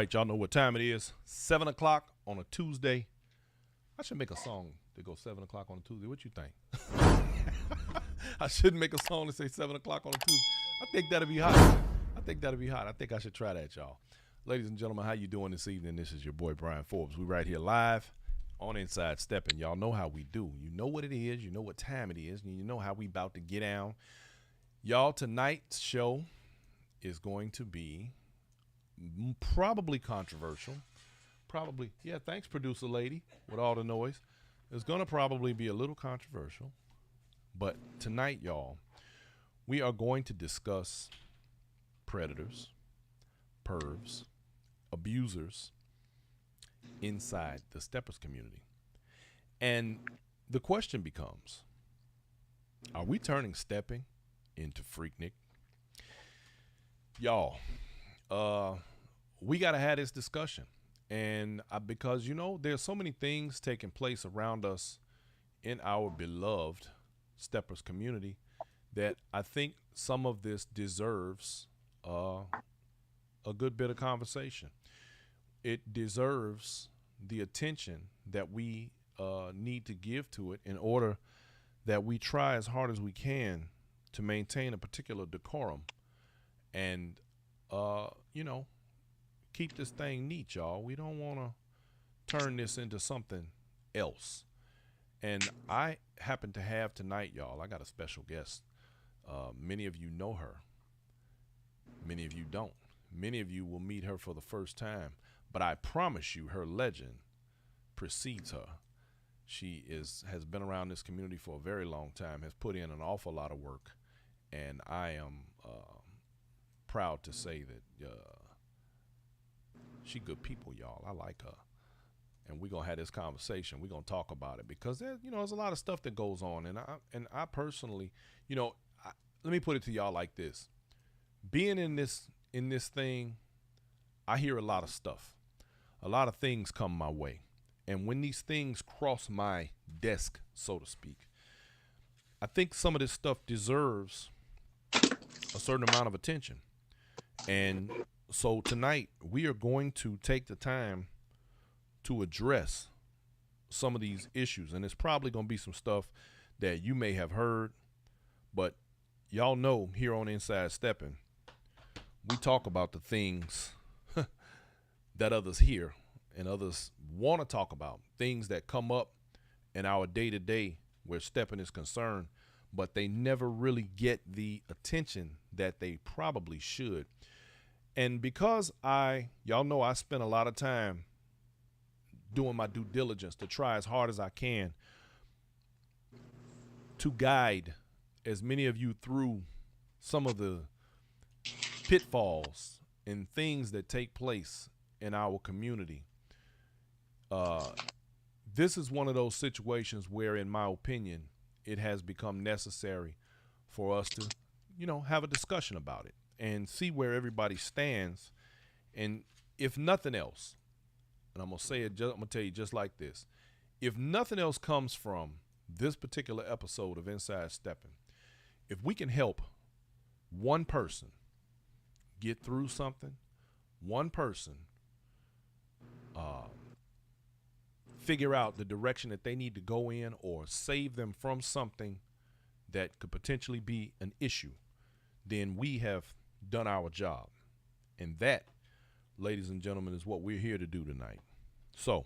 right, y'all know what time it is. 7 o'clock on a Tuesday. I should make a song that goes 7 o'clock on a Tuesday. What you think? I shouldn't make a song that say 7 o'clock on a Tuesday. I think that'd be hot. I think I should try that, y'all. Ladies and gentlemen, how you doing this evening? This is your boy, Brian Forbes. We right here live on Inside Stepping. Y'all know how we do. You know what it is. You know what time it is. And you know how we about to get down. Y'all, tonight's show is going to be probably controversial. Probably, yeah, thanks, producer lady, with all the noise. It's going to probably be a little controversial. But tonight, y'all, we are going to discuss predators, pervs, abusers inside the steppers community. And the question becomes, are we turning stepping into Freaknik? Y'all, we got to have this discussion. And because, you know, there's so many things taking place around us in our beloved steppers community that I think some of this deserves a good bit of conversation. It deserves the attention that we need to give to it in order that we try as hard as we can to maintain a particular decorum and, you know, keep this thing neat, y'all. We don't want to turn this into something else. And I happen to have tonight, y'all, I got a special guest. Many of you know her. Many of you don't. Many of you will meet her for the first time. But I promise you, her legend precedes her. She has been around this community for a very long time, has put in an awful lot of work. And I am proud to say that she good people, y'all. I like her. And we're going to have this conversation. We're going to talk about it because, you know, there's a lot of stuff that goes on. And I personally, you know, let me put it to y'all like this. Being in this thing, I hear a lot of stuff. A lot of things come my way. And when these things cross my desk, so to speak, I think some of this stuff deserves a certain amount of attention. And so tonight we are going to take the time to address some of these issues. And it's probably going to be some stuff that you may have heard, but y'all know here on Inside Stepping, we talk about the things that others hear and others want to talk about, things that come up in our day-to-day where stepping is concerned, but they never really get the attention that they probably should. And because y'all know I spend a lot of time doing my due diligence to try as hard as I can to guide as many of you through some of the pitfalls and things that take place in our community. This is one of those situations where, in my opinion, it has become necessary for us to, you know, have a discussion about it and see where everybody stands. And if nothing else, and I'm going to tell you just like this. If nothing else comes from this particular episode of Inside Stepping, if we can help one person get through something, one person figure out the direction that they need to go in or save them from something that could potentially be an issue, then we have done our job. And that, ladies and gentlemen, is what we're here to do tonight. So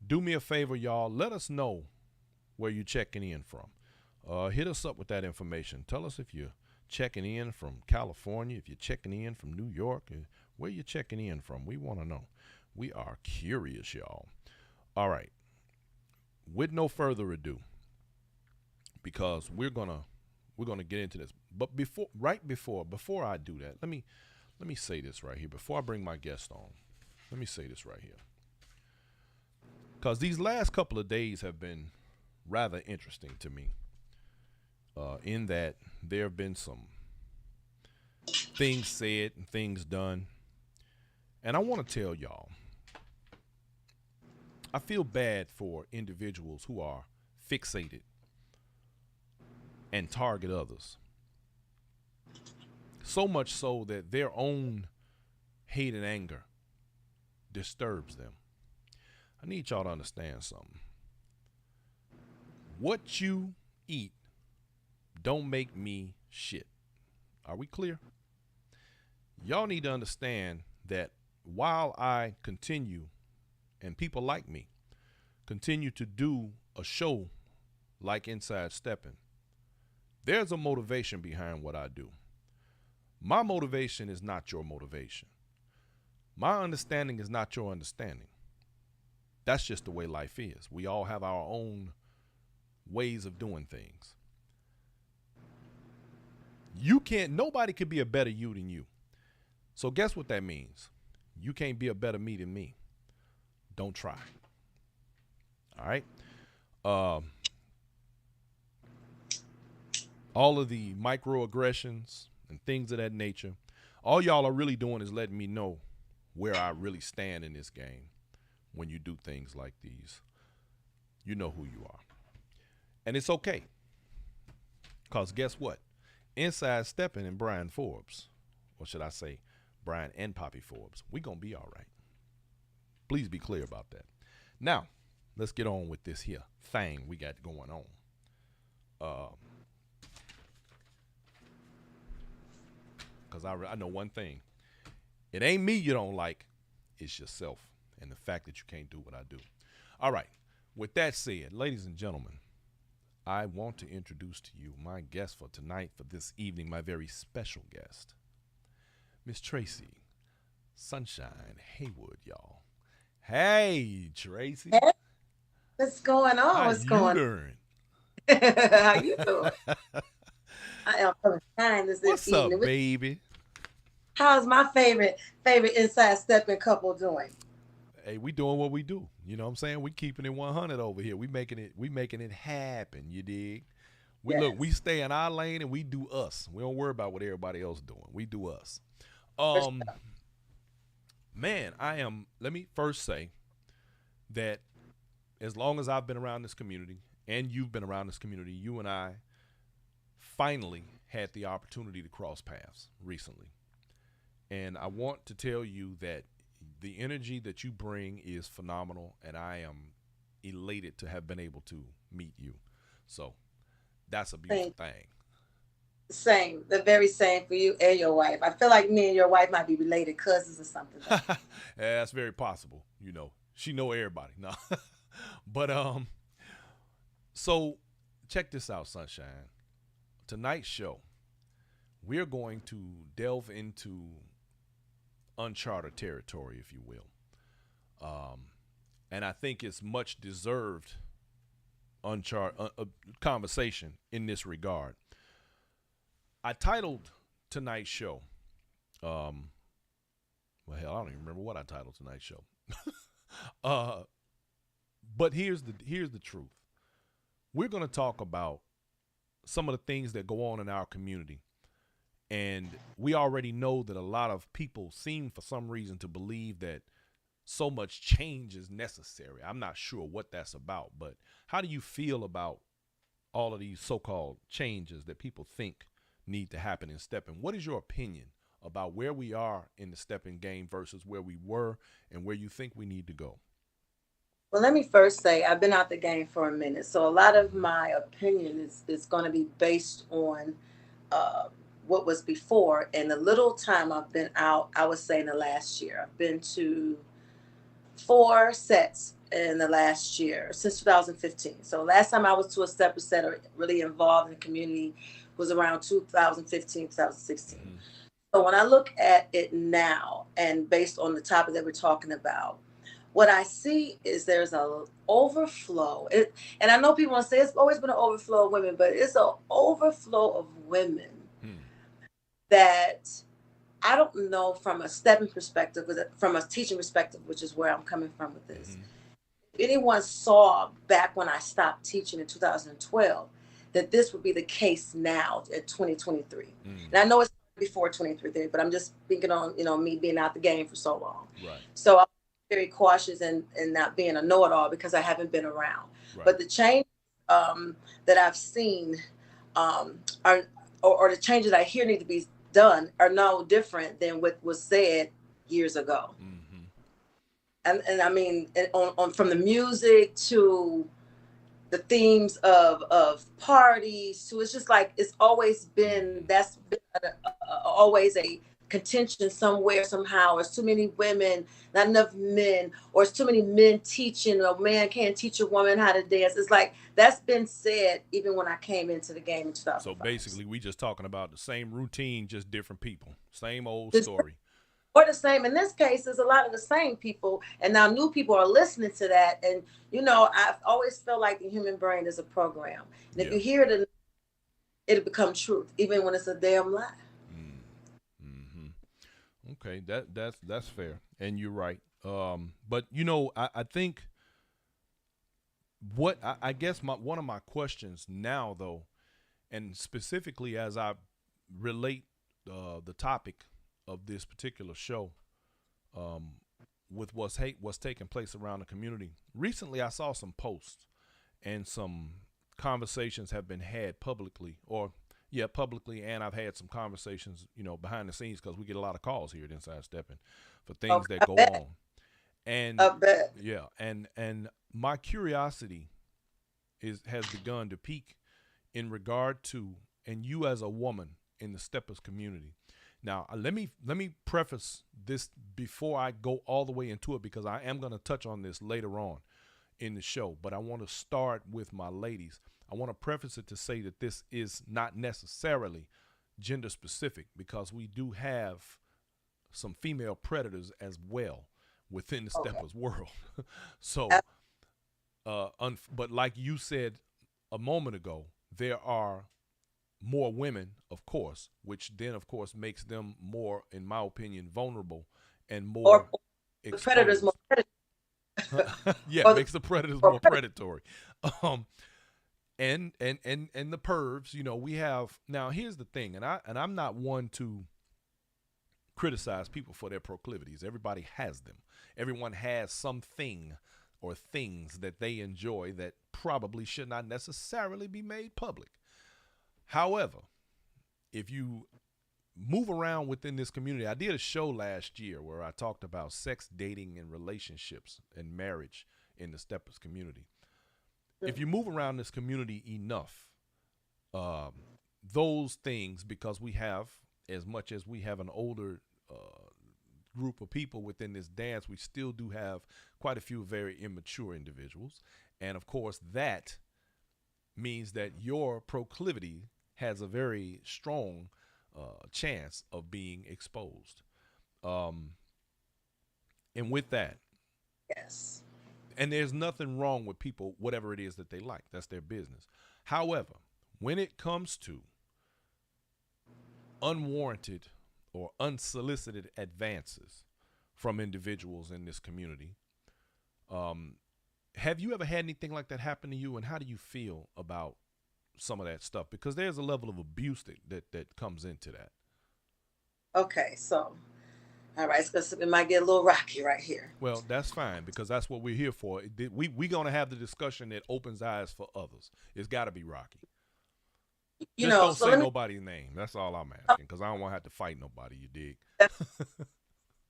do me a favor, y'all. Let us know where you're checking in from. Hit us up with that information. Tell us if you're checking in from California, if you're checking in from New York, where you're checking in from. We want to know. We are curious, y'all. All right. With no further ado, because we're gonna get into this. But before I do that, let me say this right here. Before I bring my guest on, let me say this right here. Because these last couple of days have been rather interesting to me. In that there have been some things said and things done. And I want to tell y'all, I feel bad for individuals who are fixated and target others. So much so that their own hate and anger disturbs them. I need y'all to understand something. What you eat don't make me shit. Are we clear? Y'all need to understand that while I continue, and people like me, continue to do a show like Inside Stepping, there's a motivation behind what I do. My motivation is not your motivation. My understanding is not your understanding. That's just the way life is. We all have our own ways of doing things. Nobody could be a better you than you. So guess what that means? You can't be a better me than me. Don't try. All right. All of the microaggressions and things of that nature, all y'all are really doing is letting me know where I really stand in this game. When you do things like these, you know who you are. And it's okay. Because guess what? Inside Stepping and Brian Forbes, or should I say Brian and Poppy Forbes, we going to be all right. Please be clear about that. Now, let's get on with this here thing we got going on. Because I know one thing. It ain't me you don't like. It's yourself and the fact that you can't do what I do. All right. With that said, ladies and gentlemen, I want to introduce to you my guest for tonight, for this evening, my very special guest, Miss Tracy Sunshine Haywood, y'all. Hey, Tracy. Hey, what's going on? How What's you going doing? on? How you doing? I am feeling fine this What's up, evening. baby? How's my favorite inside stepping couple doing? Hey, we doing what we do. You know what I'm saying? We keeping it 100 over here. We making it happen. You dig? Yes, We stay in our lane and we do us. We don't worry about what everybody else doing. We do us. for Um, sure. man, let me first say that as long as I've been around this community and you've been around this community, you and I finally had the opportunity to cross paths recently. And I want to tell you that the energy that you bring is phenomenal, and I am elated to have been able to meet you. So that's a beautiful Same, thing. same, the very same for you and your wife. I feel like me and your wife might be related cousins or something though. Yeah, that's very possible. You know, she know everybody. No, but so check this out, Sunshine. Tonight's show, we're going to delve into uncharted territory, if you will. Um, and I think it's much deserved conversation in this regard. I titled tonight's show, um, well, hell, I don't even remember what I titled tonight's show. uh, but here's the truth. We're going to talk about some of the things that go on in our community. And we already know that a lot of people seem for some reason to believe that so much change is necessary. I'm not sure what that's about, but how do you feel about all of these so-called changes that people think need to happen in stepping? What is your opinion about where we are in the stepping game versus where we were and where you think we need to go? Well, let me first say I've been out the game for a minute, so a lot of my opinion is going to be based on uh, what was before and the little time I've been out. I would say in the last year, I've been to four sets in the last year since 2015. So last time I was to a stepper set or really involved in the community was around 2015, 2016. Mm-hmm. So when I look at it now and based on the topic that we're talking about, what I see is there's a overflow. And I know people want to say it's always been an overflow of women, but it's an overflow of women Hmm. that I don't know from a stepping perspective, from a teaching perspective, which is where I'm coming from with this. Mm-hmm. If anyone saw back when I stopped teaching in 2012 that this would be the case now at 2023. Mm. And I know it's before 2023, but I'm just thinking on, me being out the game for so long. Right. So I'm very cautious and not being a know-it-all because I haven't been around. Right. But the change that I've seen are, or the changes I hear need to be done are no different than what was said years ago. Mm-hmm. and I mean, on from the music to the themes of parties to, it's just like it's always been, Mm-hmm. that's been always a contention somewhere somehow. It's too many women, not enough men, or it's too many men teaching. A man can't teach a woman how to dance. It's like that's been said even when I came into the game in So 2005. basically, we just talking about the same routine, just different people. Same old story. Or the same, in this case, is a lot of the same people, and now new people are listening to that. And I've always felt like the human brain is a program, and if Yeah. you hear it, it'll become truth, even when it's a damn lie. Mm-hmm. Okay, that's fair, and you're right. But I think what I guess one of my questions now, though, and specifically as I relate the topic of this particular show, um, with what's taking place around the community. Recently, I saw some posts and some conversations have been had publicly, or yeah, publicly, and I've had some conversations, behind the scenes because we get a lot of calls here at Inside Stepping for things Okay, that I go bet. on, and I bet. yeah, and my curiosity has begun to peak in regard to, and you as a woman in the steppers community. Now, let me preface this before I go all the way into it, because I am going to touch on this later on in the show, but I want to start with my ladies. I want to preface it to say that this is not necessarily gender specific, because we do have some female predators as well within the Okay. steppers world. So, but like you said a moment ago, there are more women, of course, which then, of course, makes them more, in my opinion, vulnerable and Or more the predators more exposed. predators, Yeah, or the makes the predators more more predators. predatory. Um, and the pervs, we have now. Here's the thing, and I'm not one to criticize people for their proclivities. Everybody has them. Everyone has something or things that they enjoy that probably should not necessarily be made public. However, if you move around within this community, I did a show last year where I talked about sex, dating, and relationships and marriage in the steppers community. If you move around this community enough, um, those things, because we have, as much as we have an older group of people within this dance, we still do have quite a few very immature individuals. And of course, that means that your proclivity has a very strong chance of being exposed. Um, and with that, Yes. and there's nothing wrong with people, whatever it is that they like, that's their business. However, when it comes to unwarranted or unsolicited advances from individuals in this community, um, have you ever had anything like that happen to you, and how do you feel about some of that stuff? Because there's a level of abuse that comes into that. Okay. So, all right, so it might get a little rocky right here. Well, that's fine, because that's what we're here for. We gonna have the discussion that opens eyes for others. It's got to be rocky. Just don't So say let me. nobody's name. That's all I'm asking, because I don't want to have to fight nobody. You dig?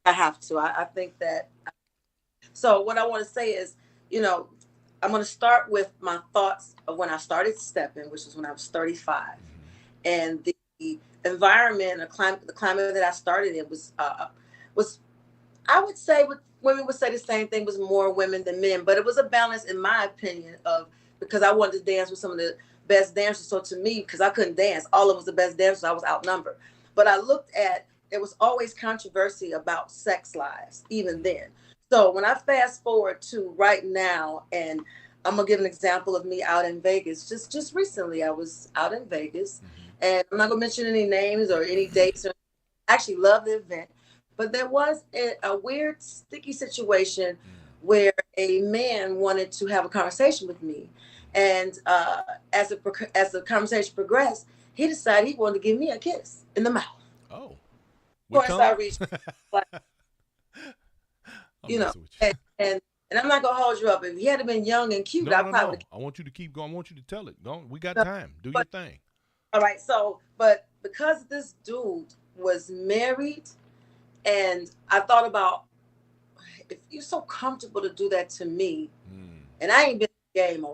I have to. I think that. So what I want to say is, you know, I'm going to start with my thoughts of when I started stepping, which is when I was 35, Mm-hmm. and the environment, the climate that I started in was, I would say, women would say the same thing, was more women than men, but it was a balance, in my opinion, of, because I wanted to dance with some of the best dancers. So to me, because I couldn't dance, all of us the best dancers, I was outnumbered. But I looked at, there was always controversy about sex lives, even then. So when I fast forward to right now, and I'm gonna give an example of me out in Vegas. Just recently, I was out in Vegas, Mm-hmm. and I'm not gonna mention any names or any dates. Or actually, love the event, but there was a weird, sticky situation Mm-hmm. where a man wanted to have a conversation with me, and as the conversation progressed, he decided he wanted to give me a kiss in the mouth. Oh, Of with course, I tongue? reached, like, I'm you know, messing with and, you. and and I'm not gonna hold you up. If he had been young and cute, No, I no, probably would no. I want you to keep going. I want you to tell it. Don't. We got have. time. Do your But thing. all right, so but because this dude was married, and I thought about, if you're so comfortable to do that to me, and I ain't been in the game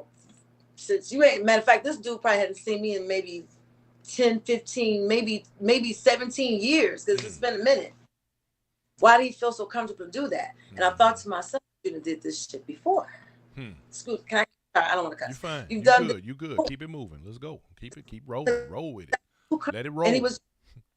since you ain't, matter of fact, this dude probably hadn't seen me in maybe 10, 15, maybe 17 years, because it's been a minute. Why do you feel so comfortable to do that? And I thought to myself, you did this shit before. Excuse, can I don't want to cuss. You're fine. You've you done good. You good. Keep it moving. Let's go. Keep rolling. Roll with it. Let it roll. And he was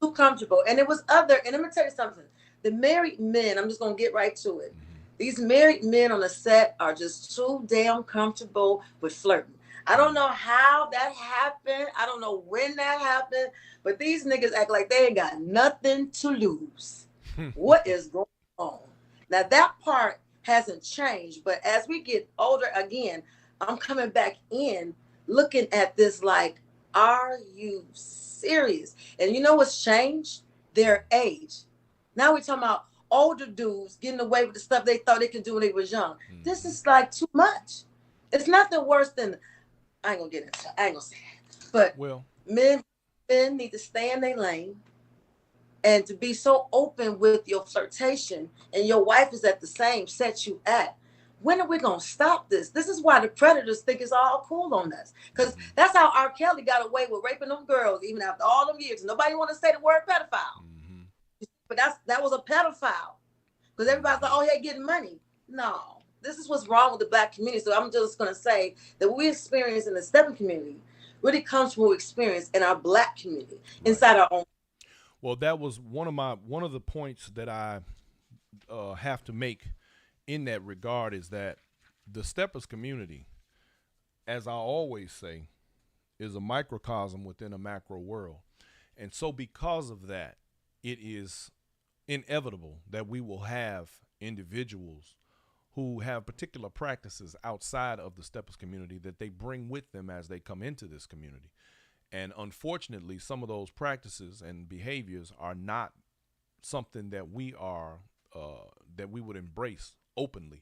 too comfortable. And it was other, and let me tell you something. The married men, I'm just going to get right to it. These married men on the set are just too damn comfortable with flirting. I don't know how that happened. I don't know when that happened. But these niggas act like they ain't got nothing to lose. What is going on? Now, that part hasn't changed. But as we get older, again, I'm coming back in looking at this like, are you serious? And you know what's changed? Their age. Now we're talking about older dudes getting away with the stuff they thought they could do when they was young. This is like too much. It's nothing worse than, I ain't gonna get into it. I ain't gonna say that. But men need to stay in their lane and to be so open with your flirtation, and your wife is at the same set you at. When are we going to stop this? This is why the predators think it's all cool on us. Because that's how R. Kelly got away with raping them girls, even after all them years. Nobody want to say the word pedophile. But that was a pedophile. Because everybody's like, oh, he getting money. No. This is what's wrong with the Black community. So I'm just going to say that what we experience in the stepping community really comes from what we experience in our Black community, inside our own. Well, that was one of the points that I have to make in that regard, is that the steppers community, as I always say, is a microcosm within a macro world. And so because of that, it is inevitable that we will have individuals who have particular practices outside of the steppers community that they bring with them as they come into this community. And unfortunately, some of those practices and behaviors are not something that we would embrace openly.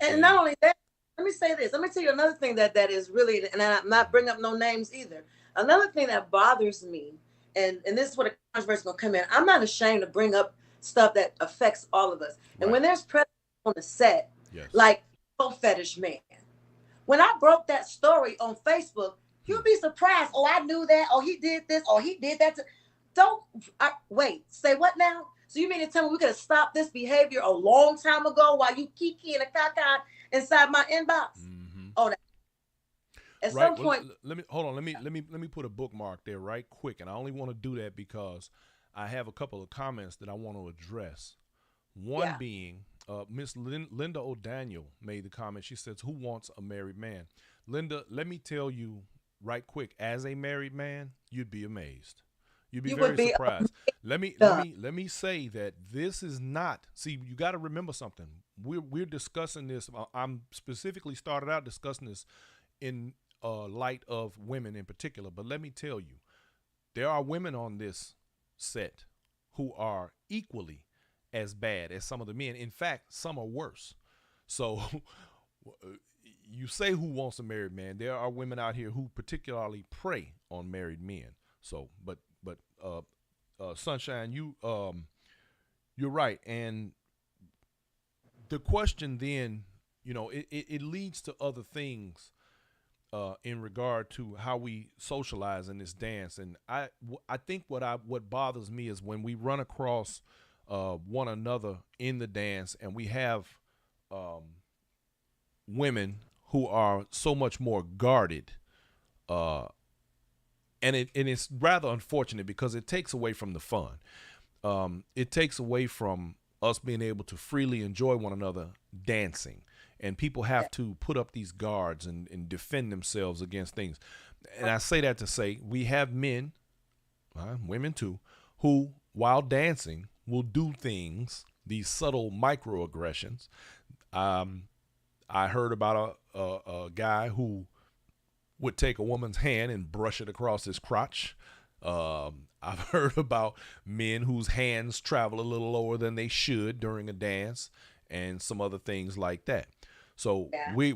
And not only that, let me say this. Let me tell you another thing that is really, and I'm not bringing up no names either. Another thing that bothers me, and this is where the controversy is going to come in. I'm not ashamed to bring up stuff that affects all of us. And when there's predators on the set, like fetish man, when I broke that story on Facebook, you'd be surprised. Oh, I knew that. Oh, he did this. Oh, he did that. Wait, say what now? So you mean to tell me we could have stopped this behavior a long time ago while you kiki and a caca inside my inbox? Oh, at some point. Let me put a bookmark there right quick, and I only want to do that because I have a couple of comments that I want to address. One being, Miss Linda O'Daniel made the comment. She says, "Who wants a married man?" Linda, let me tell you right quick. As a married man, you'd be amazed. You'd be very surprised. Let me say that this is not. See, you got to remember something. We're discussing this. I'm specifically started out discussing this in light of women in particular. But let me tell you, there are women on this set who are equally as bad as some of the men. In fact, some are worse. So you say who wants a married man? There are women out here who particularly prey on married men. So, but Sunshine, you're right. And the question then, it leads to other things in regard to how we socialize in this dance. And I think what bothers me is when we run across one another in the dance, and we have women who are so much more guarded, and it's rather unfortunate because it takes away from the fun. It takes away from us being able to freely enjoy one another dancing, and people have to put up these guards and defend themselves against things. And I say that to say we have men, women too, who while dancing will do things, these subtle microaggressions. I heard about a guy who would take a woman's hand and brush it across his crotch. I've heard about men whose hands travel a little lower than they should during a dance, and some other things like that. So we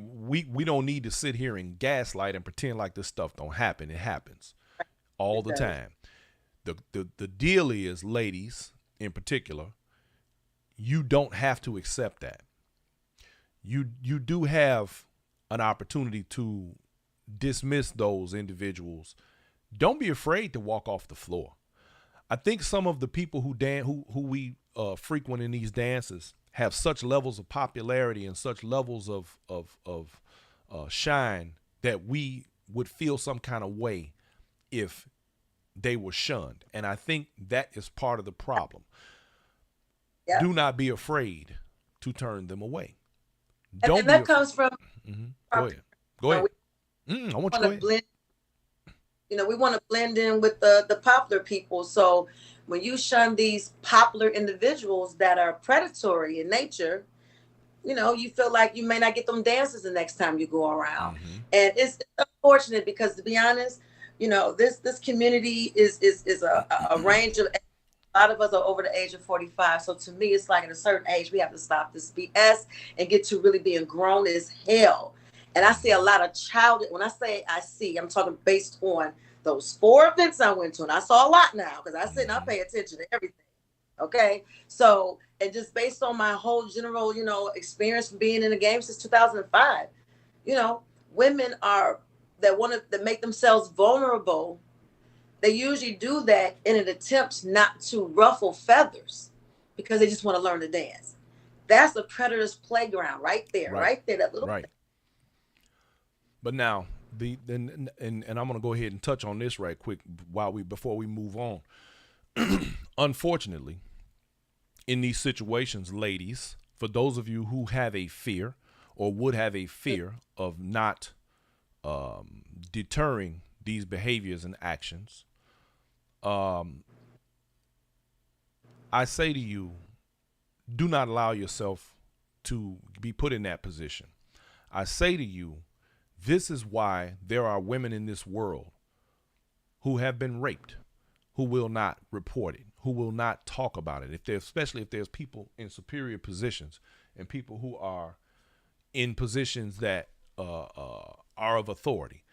don't need to sit here and gaslight and pretend like this stuff don't happen. It happens all the time. The deal is, ladies in particular, you don't have to accept that. you do have an opportunity to dismiss those individuals. Don't be afraid to walk off the floor. I think some of the people who we frequent in these dances have such levels of popularity and such levels of shine that we would feel some kind of way if they were shunned. And I think that is part of the problem. Yep. Do not be afraid to turn them away. And that comes from. Go ahead. Go ahead. I want you to blend. We want to blend in with the popular people. So when you shun these popular individuals that are predatory in nature, you feel like you may not get them dances the next time you go around. And it's unfortunate because, to be honest, this community is a range of. A lot of us are over the age of 45. So to me, it's like at a certain age, we have to stop this BS and get to really being grown as hell. And I see a lot of when I say I'm talking based on those 4 events I went to. And I saw a lot now because I sit and I pay attention to everything. Okay. So, and just based on my whole general, experience from being in the game since 2005, women that make themselves vulnerable. They usually do that in an attempt not to ruffle feathers because they just want to learn to dance. That's a predator's playground right there, right there, that little. Right. But now, and I'm going to go ahead and touch on this right quick before we move on. Unfortunately, in these situations, ladies, for those of you who have a fear or would have a fear of not deterring these behaviors and actions, I say to you, do not allow yourself to be put in that position. I say to you, this is why there are women in this world who have been raped, who will not report it, who will not talk about it. Especially if there's people in superior positions and people who are in positions that are of authority.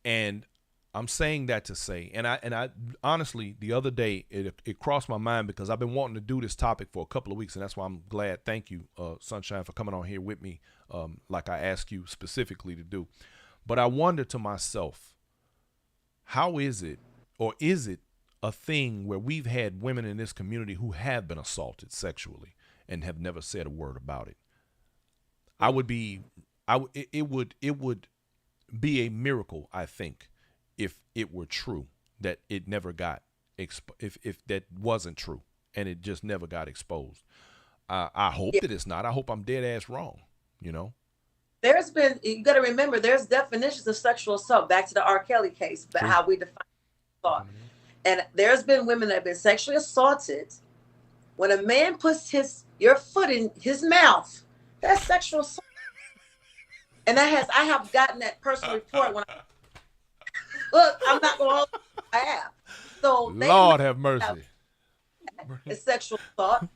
And I'm saying that to say, and I honestly, the other day, it crossed my mind because I've been wanting to do this topic for a couple of weeks, and that's why I'm glad. Thank you, Sunshine, for coming on here with me, like I asked you specifically to do. But I wonder to myself, how is it, or is it a thing where we've had women in this community who have been assaulted sexually and have never said a word about it? It would be a miracle, I think, if it were true that it never got if that wasn't true and it just never got exposed. I hope that it's not. I hope I'm dead ass wrong. You got to remember, there's definitions of sexual assault. Back to the R. Kelly case, but how we define assault. And there's been women that have been sexually assaulted. When a man puts your foot in his mouth, that's sexual assault. And I have gotten that personal report when look, I'm not going to I have. So Lord have mercy. It's sexual assault.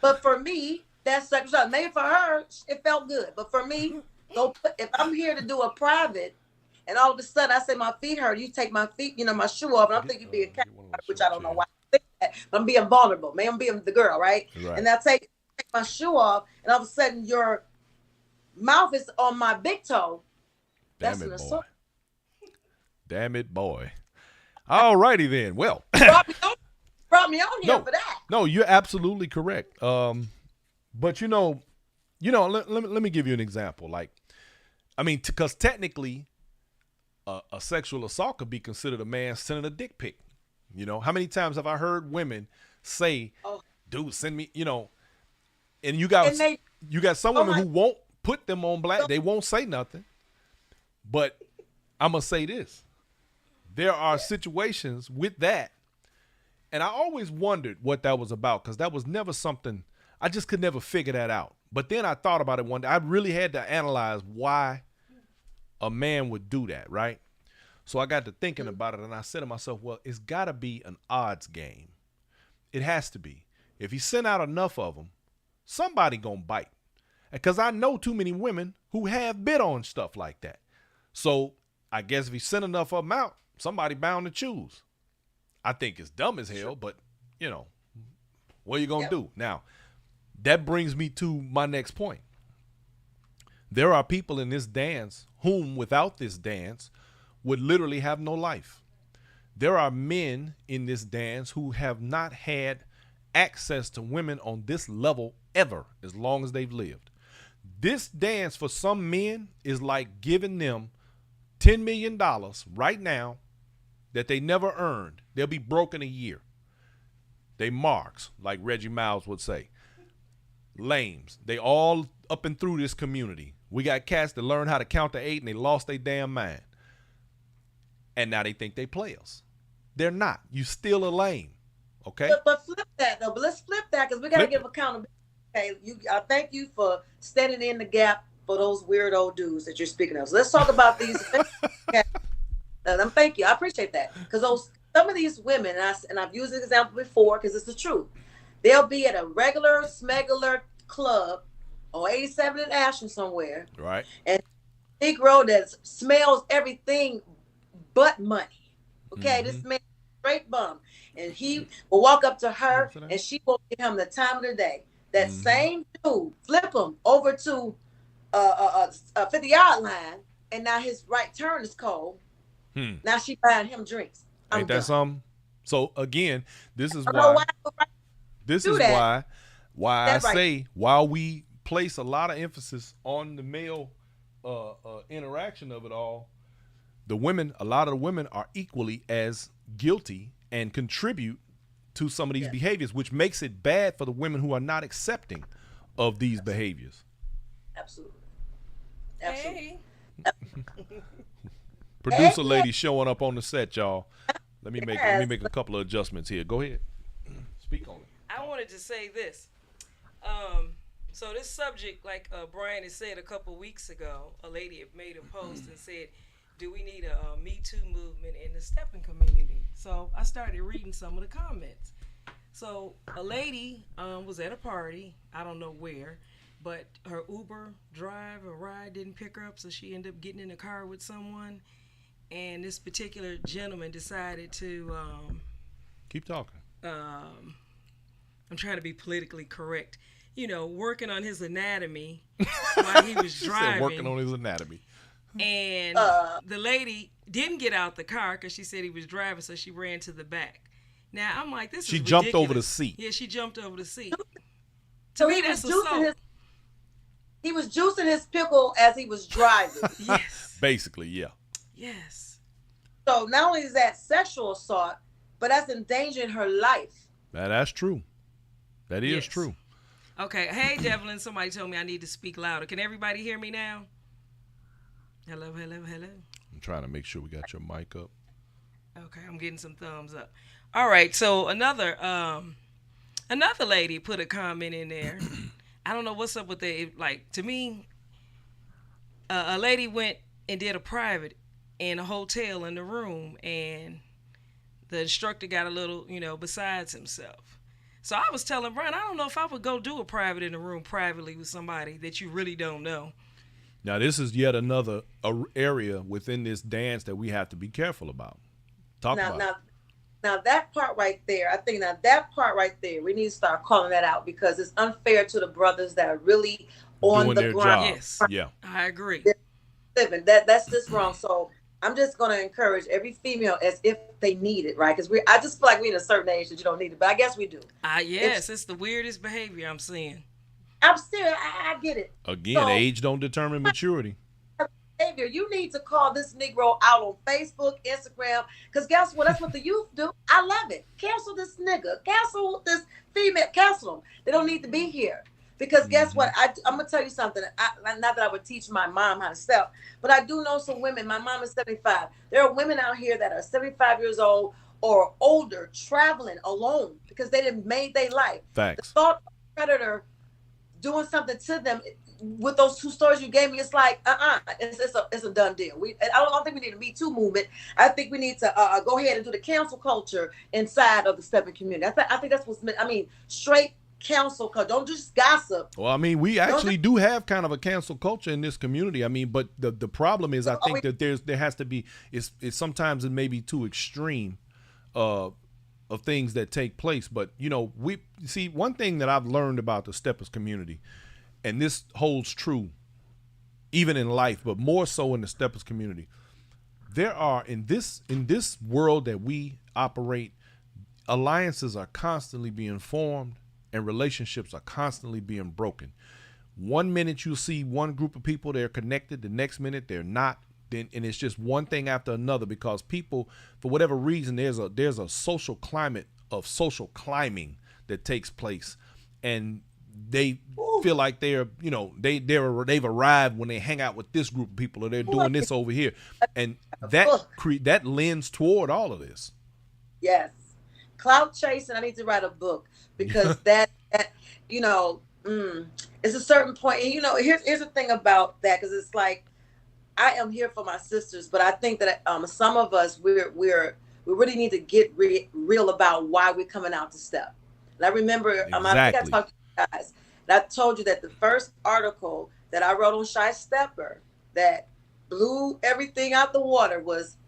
But for me, that's sexual assault. Maybe for her, it felt good. But for me, if I'm here to do a private and all of a sudden I say my feet hurt, you take my feet, my shoe off, and I'm thinking being cat, which I don't know why I think that, but I'm being vulnerable. Maybe I'm being the girl, right? And I take my shoe off, and all of a sudden your mouth is on my big toe. That's an assault. Damn it, boy. All righty then. Well, brought me on here for that. No, you're absolutely correct. But let me give you an example. Like, I mean, because technically, a sexual assault could be considered a man sending a dick pic. How many times have I heard women say, "Dude, send me," and you got some women who won't put them on black. They won't say nothing. But I'm gonna say this. There are situations with that, and I always wondered what that was about because that was never something, I just could never figure that out. But then I thought about it one day. I really had to analyze why a man would do that, right? So I got to thinking about it, and I said to myself, well, it's got to be an odds game. It has to be. If he sent out enough of them, somebody gonna bite. Because I know too many women who have bit on stuff like that. So I guess if he sent enough of them out, somebody bound to choose. I think it's dumb as hell, but what are you gonna do? Now, that brings me to my next point. There are people in this dance whom, without this dance, would literally have no life. There are men in this dance who have not had access to women on this level ever, as long as they've lived. This dance for some men is like giving them $10 million right now that they never earned. They'll be broke in a year. They marks, like Reggie Miles would say. Lames. They all up and through this community. We got cats that learned how to count to 8 and they lost their damn mind. And now they think they players. They're not. You still a lame. Okay? But flip that though. But let's flip that because we got to give accountability. Okay, I thank you for standing in the gap for those weirdo dudes that you're speaking of. So let's talk about these. Okay. Thank you. I appreciate that because some of these women, and I've used this example before because it's the truth. They'll be at a regular smegular club on 87 and Ashland somewhere, right? And Negro that smells everything but money. Okay, This man straight bum, and he will walk up to her, and she will give him the time of the day. That same dude flip him over to a 50-yard line, and now his right turn is cold. Now she buying him drinks. Ain't that something? So again, this is why. This is why I say while we place a lot of emphasis on the male interaction of it all, a lot of the women are equally as guilty and contribute to some of these behaviors, which makes it bad for the women who are not accepting of these behaviors. Absolutely. Hey. Producer lady showing up on the set, y'all. Let me make a couple of adjustments here. Go ahead. Speak on it. I wanted to say this. So this subject, like Brian had said a couple weeks ago, a lady had made a post and said, do we need a Metoo movement in the stepping community? So I started reading some of the comments. So a lady was at a party, I don't know where, but her Uber drive or ride didn't pick her up, so she ended up getting in a car with someone. And this particular gentleman decided to... keep talking. I'm trying to be politically correct. Working on his anatomy while he was driving. Working on his anatomy. And the lady didn't get out the car because she said he was driving, so she ran to the back. Now, I'm like, this is ridiculous. She jumped over the seat. Yeah, she jumped over the seat. So he was juicing his pickle as he was driving. Yes. Basically, yeah. Yes. So not only is that sexual assault, but that's endangering her life. That's true. That is true. Okay. Hey, Devlin, somebody told me I need to speak louder. Can everybody hear me now? Hello, hello, hello. I'm trying to make sure we got your mic up. Okay, I'm getting some thumbs up. All right, so another lady put a comment in there. I don't know what's up with it. Like, to me, a lady went and did a private in a hotel in the room, and the instructor got a little, besides himself. So I was telling Brian, I don't know if I would go do a private in the room privately with somebody that you really don't know. Now, this is yet another area within this dance that we have to be careful about. Now that part right there, I think that part right there, we need to start calling that out because it's unfair to the brothers that are really on doing the their ground. job. Yes, yeah, I agree. Living. That's just wrong. So I'm just going to encourage every female as if they need it, right? Because I just feel like we're in a certain age that you don't need it, but I guess we do. Yes, it's the weirdest behavior I'm seeing. I'm serious. I get it. Again, age don't determine maturity. Behavior. You need to call this Negro out on Facebook, Instagram, because guess what? That's what the youth do. I love it. Cancel this nigga. Cancel this female. Cancel them. They don't need to be here. Because guess what? I'm going to tell you something. Not that I would teach my mom how to step, but I do know some women. My mom is 75. There are women out here that are 75 years old or older traveling alone because they didn't made their life. Facts. The thought of a predator doing something to them with those two stories you gave me, it's like, it's a done deal. I don't think we need a Me Too movement. I think we need to go ahead and do the cancel culture inside of the stepping community. I think that's what's meant. I mean, straight cancel culture. Don't just gossip. Well, I mean, we actually do have kind of a cancel culture in this community. I mean, but the problem is, I think that there has to be, it's sometimes it may be too extreme of things that take place. But, we see one thing that I've learned about the steppers community, and this holds true even in life, but more so in the steppers community. There are in this world that we operate, alliances are constantly being formed and relationships are constantly being broken. One minute you see one group of people, they're connected, the next minute they're not. Then, and it's just one thing after another, because people, for whatever reason, there's a social climate of social climbing that takes place, and they feel like they're, you know, they've arrived when they hang out with this group of people, or they're doing this over here, and that lends toward all of this. Yes, clout chasing. I need to write a book, because that you know, it's a certain point. And you know, here's the thing about that, because it's like, I am here for my sisters, but I think that some of us we really need to get real about why we're coming out to step. And I remember, Exactly. I think I talked to you guys, and I told you that the first article that I wrote on Shy Stepper that blew everything out the water was,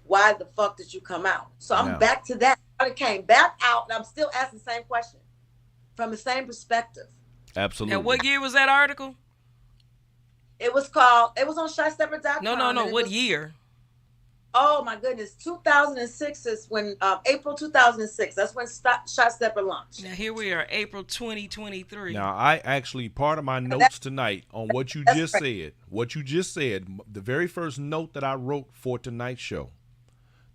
why the fuck did you come out? So I'm back to that. I came back out, and I'm still asking the same question from the same perspective. Absolutely. And what year was that article? It was on ShyStepper.com. No. What year? Oh my goodness. 2006 is when, April 2006. That's when Shy Stepper launched. Now here we are, April 2023. Now, I actually, part of my notes tonight on what you just said, the very first note that I wrote for tonight's show,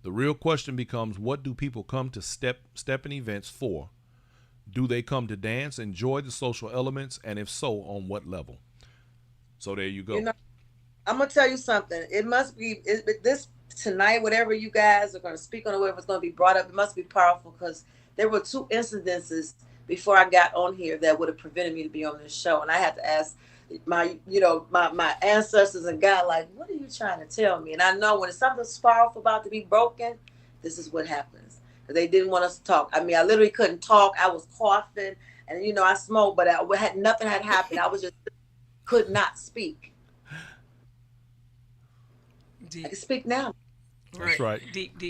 the real question becomes, what do people come to stepping events for? Do they come to dance, enjoy the social elements, and if so, on what level? So there you go. You know, I'm going to tell you something. It must be, this tonight, whatever you guys are going to speak on, or whatever's going to be brought up, it must be powerful, because there were 2 incidences before I got on here that would have prevented me to be on this show. And I had to ask my ancestors and God, like, what are you trying to tell me? And I know when something's powerful about to be broken, this is what happens. They didn't want us to talk. I mean, I literally couldn't talk. I was coughing, and, you know, I smoked, but nothing had happened. I was just could not speak. Deep. I can speak now. That's right. Deep.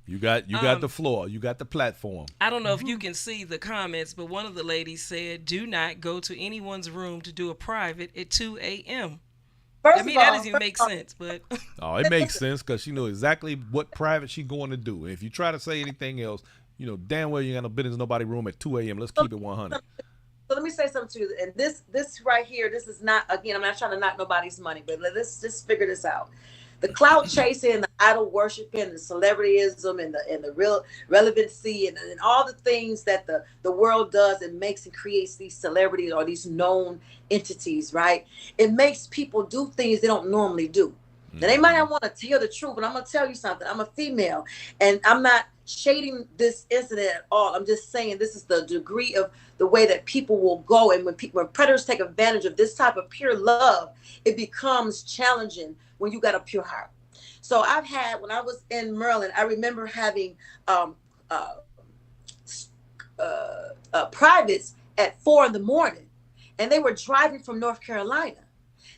You got the floor. You got the platform. I don't know if you can see the comments, but one of the ladies said, do not go to anyone's room to do a private at 2 a.m. That doesn't even make sense, but Oh, it makes sense, because she knows exactly what private she's going to do. If you try to say anything else, you know damn well you ain't got no business in nobody's room at 2 a.m. Let's keep it 100. So let me say something to you. And this right here, this is not, again, I'm not trying to knock nobody's money, but let's just figure this out. The clout chasing, the idol worshiping, the celebrityism, and the real relevancy, and all the things that the world does and makes and creates these celebrities or these known entities, right? It makes people do things they don't normally do. Now, they might not want to tell the truth, but I'm going to tell you something. I'm a female, and I'm not shading this incident at all. I'm just saying this is the degree of the way that people will go. And when predators take advantage of this type of pure love, it becomes challenging when you got a pure heart. So I've had, when I was in Maryland, I remember having privates at 4 a.m, and they were driving from North Carolina.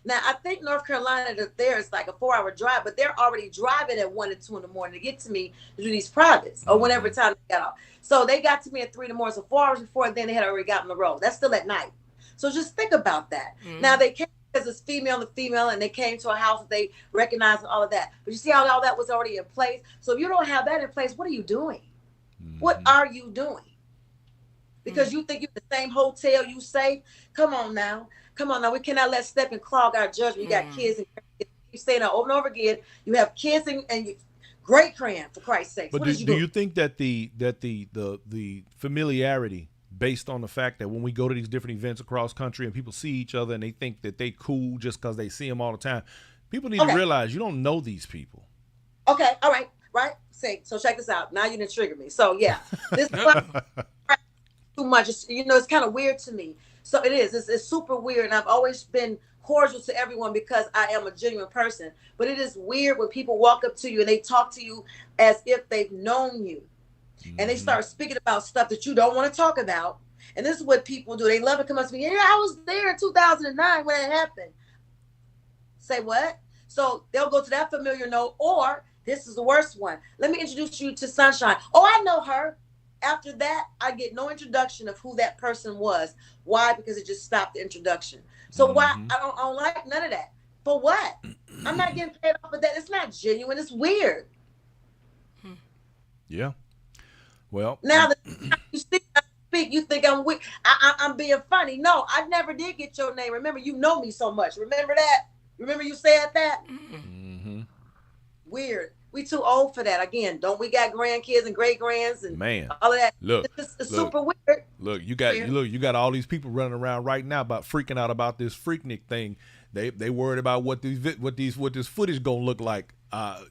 Now, I think North Carolina to there is like a 4-hour drive, but they're already driving at 1 and 2 in the morning to get to me to do these privates, or whenever time they got off. So they got to me at 3 in the morning. So 4 hours before then, they had already gotten on the road. That's still at night. So just think about that. Now, they came as a female to female, and they came to a house that they recognized and all of that. But you see how all that was already in place? So if you don't have that in place, what are you doing? What are you doing? Because you think you're in the same hotel, you safe? Come on now. We cannot let step and clog our judgment. You got kids, and you say that over and over again. You have kids and great crayon, for Christ's sake. But do you think that the familiarity, based on the fact that when we go to these different events across country and people see each other and they think that they cool just because they see them all the time, people need to realize you don't know these people. Okay, all right, right. So check this out. Now you didn't trigger me. So yeah, this too much. It's kind of weird to me. So it is. It's super weird, and I've always been cordial to everyone because I am a genuine person. But it is weird when people walk up to you and they talk to you as if they've known you, and they start speaking about stuff that you don't want to talk about. And this is what people do. They love to come up to me. Yeah, I was there in 2009 when it happened. Say what? So they'll go to that familiar note, or this is the worst one. Let me introduce you to Sunshine. Oh, I know her. After that, I get no introduction of who that person was. Why? Because it just stopped the introduction. So why? I don't like none of that. For what? I'm not getting paid off of that. It's not genuine. It's weird. Yeah. Well, Now that you see I speak, you think I'm weak. I'm being funny. No, I never did get your name. Remember, you know me so much. Remember that? Remember you said that? mm-hmm. Weird. We too old for that. Again, don't we got grandkids and great grands and Man, all of that? look, It's look, super weird. Look, you got all these people running around right now about freaking out about this Freaknik thing. They worried about what this footage gonna look like.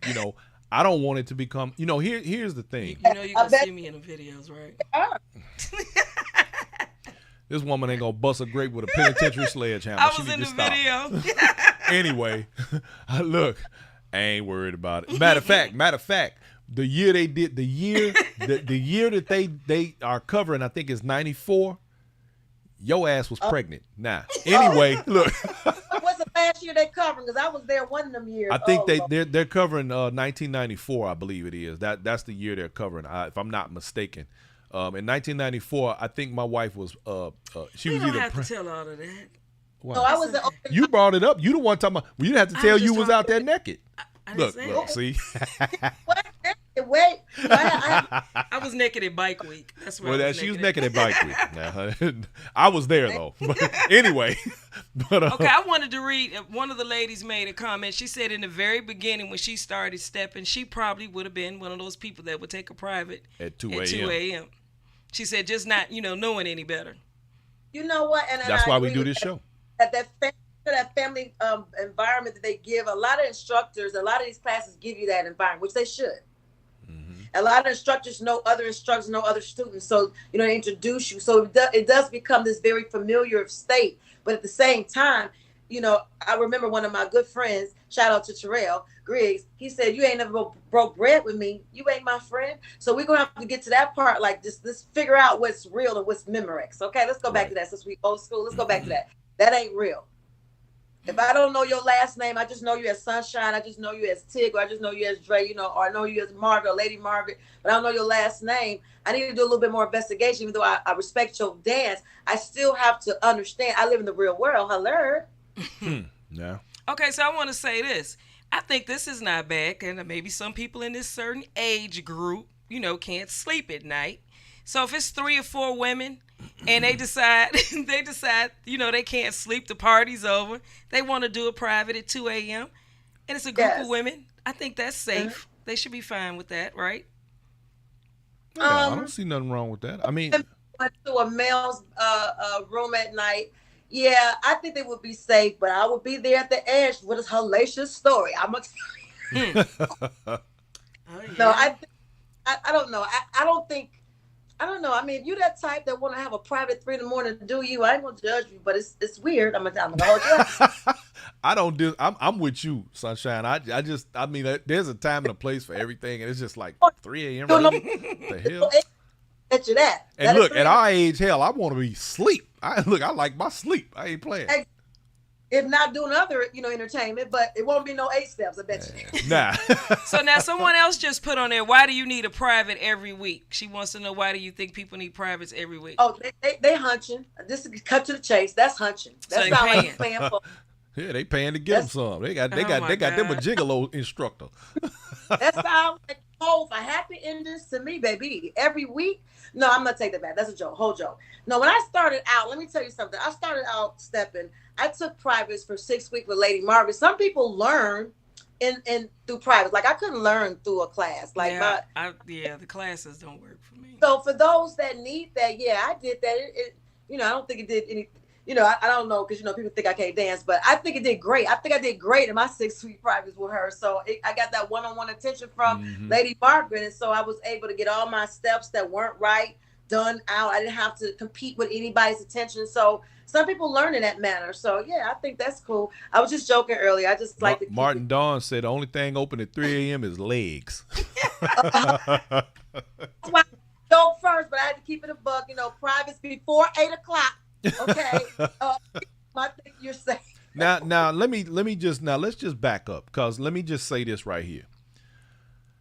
You know, I don't want it to become. You know, here's the thing. You know, you can see me in the videos, right? This woman ain't gonna bust a grape with a penitentiary sledgehammer. I was in the video. Anyway, look, I ain't worried about it. Matter of fact, the year they did, the year that they are covering, I think is 94. Your ass was pregnant. Nah. Anyway, look. What's the last year they covering? Because I was there one of them years. I think they're covering 1994, I believe it is. That's the year they're covering, if I'm not mistaken. In 1994, I think my wife was she was You don't either have to tell all of that. Wow. No, I was. You brought it up. You the one talking about. Well, you didn't have to tell you was out there naked. I didn't say Look, that. see. Wait. I was naked at Bike Week. That's where Well, she was naked at Bike Week. Now, I was there though. But anyway, okay, I wanted to read. One of the ladies made a comment. She said in the very beginning when she started stepping, she probably would have been one of those people that would take a private at 2 a.m. She said just not, knowing any better. You know what? And that's why we do this show. That family environment that they give, a lot of instructors, a lot of these classes give you that environment, which they should. Mm-hmm. A lot of instructors know other instructors, know other students, so they introduce you. So it does become this very familiar state. But at the same time, I remember one of my good friends, shout out to Terrell Griggs, he said, "You ain't never broke bread with me. You ain't my friend." So we're gonna have to get to that part, like this figure out what's real and what's Memorex. Okay, let's go back to that since we old school. Let's go back to that. That ain't real. If I don't know your last name, I just know you as Sunshine, I just know you as Tig, or I just know you as Dre, or I know you as Margaret or Lady Margaret, but I don't know your last name. I need to do a little bit more investigation. Even though I respect your dance, I still have to understand. I live in the real world. Hello. Yeah. Okay, so I want to say this. I think this is not bad, and maybe some people in this certain age group, can't sleep at night. So if it's 3 or 4 women and they decide, they can't sleep, the party's over, they want to do a private at 2 a.m. and it's a group of women, I think that's safe. They should be fine with that, right? Yeah, I don't see nothing wrong with that. I mean, went to a male's room at night. Yeah, I think they would be safe, but I would be there at the edge with a hellacious story. I'm gonna tell you. Oh, yeah. No, I don't know. I don't know. I mean, if you that type that want to have a private 3 a.m. to do you, I ain't gonna judge you, but it's weird. I'm gonna hold you. I don't do. I'm with you, Sunshine. I mean, there's a time and a place for everything, and it's just like 3 a.m. Really? The hell. Bet you that. And look, at our age, hell, I want to be sleep. I like my sleep. I ain't playing. If not doing other, entertainment, but it won't be no 8 steps, I bet you. Nah. So now someone else just put on there, why do you need a private every week? She wants to know, why do you think people need privates every week? Oh, they hunching. This is cut to the chase. That's hunching. That's so not like paying for. Yeah, they paying to get them some. They got them a gigolo instructor. That sounds like for happy endings to me, baby. Every week. No, I'm gonna take that back. That's a joke. Whole joke. No, when I started out, let me tell you something. I started out stepping. I took privates for 6 weeks with Lady Margaret. Some people learn in through privates. Like I couldn't learn through a class. Like the classes don't work for me. So for those that need that, yeah, I did that. I don't think it did any. I don't know because people think I can't dance, but I think it did great. I think I did great in my 6-week privates with her. So I got that one-on-one attention from Lady Margaret, and so I was able to get all my steps that weren't right done out. I didn't have to compete with anybody's attention. So some people learn in that manner. So yeah, I think that's cool. I was just joking earlier. I just like to keep Martin Dawn said the only thing open at 3 a.m. is legs. That's why I joke first, but I had to keep it a buck. Privates before 8 o'clock. Okay, I think you're safe. Now let's just back up, because let me just say this right here.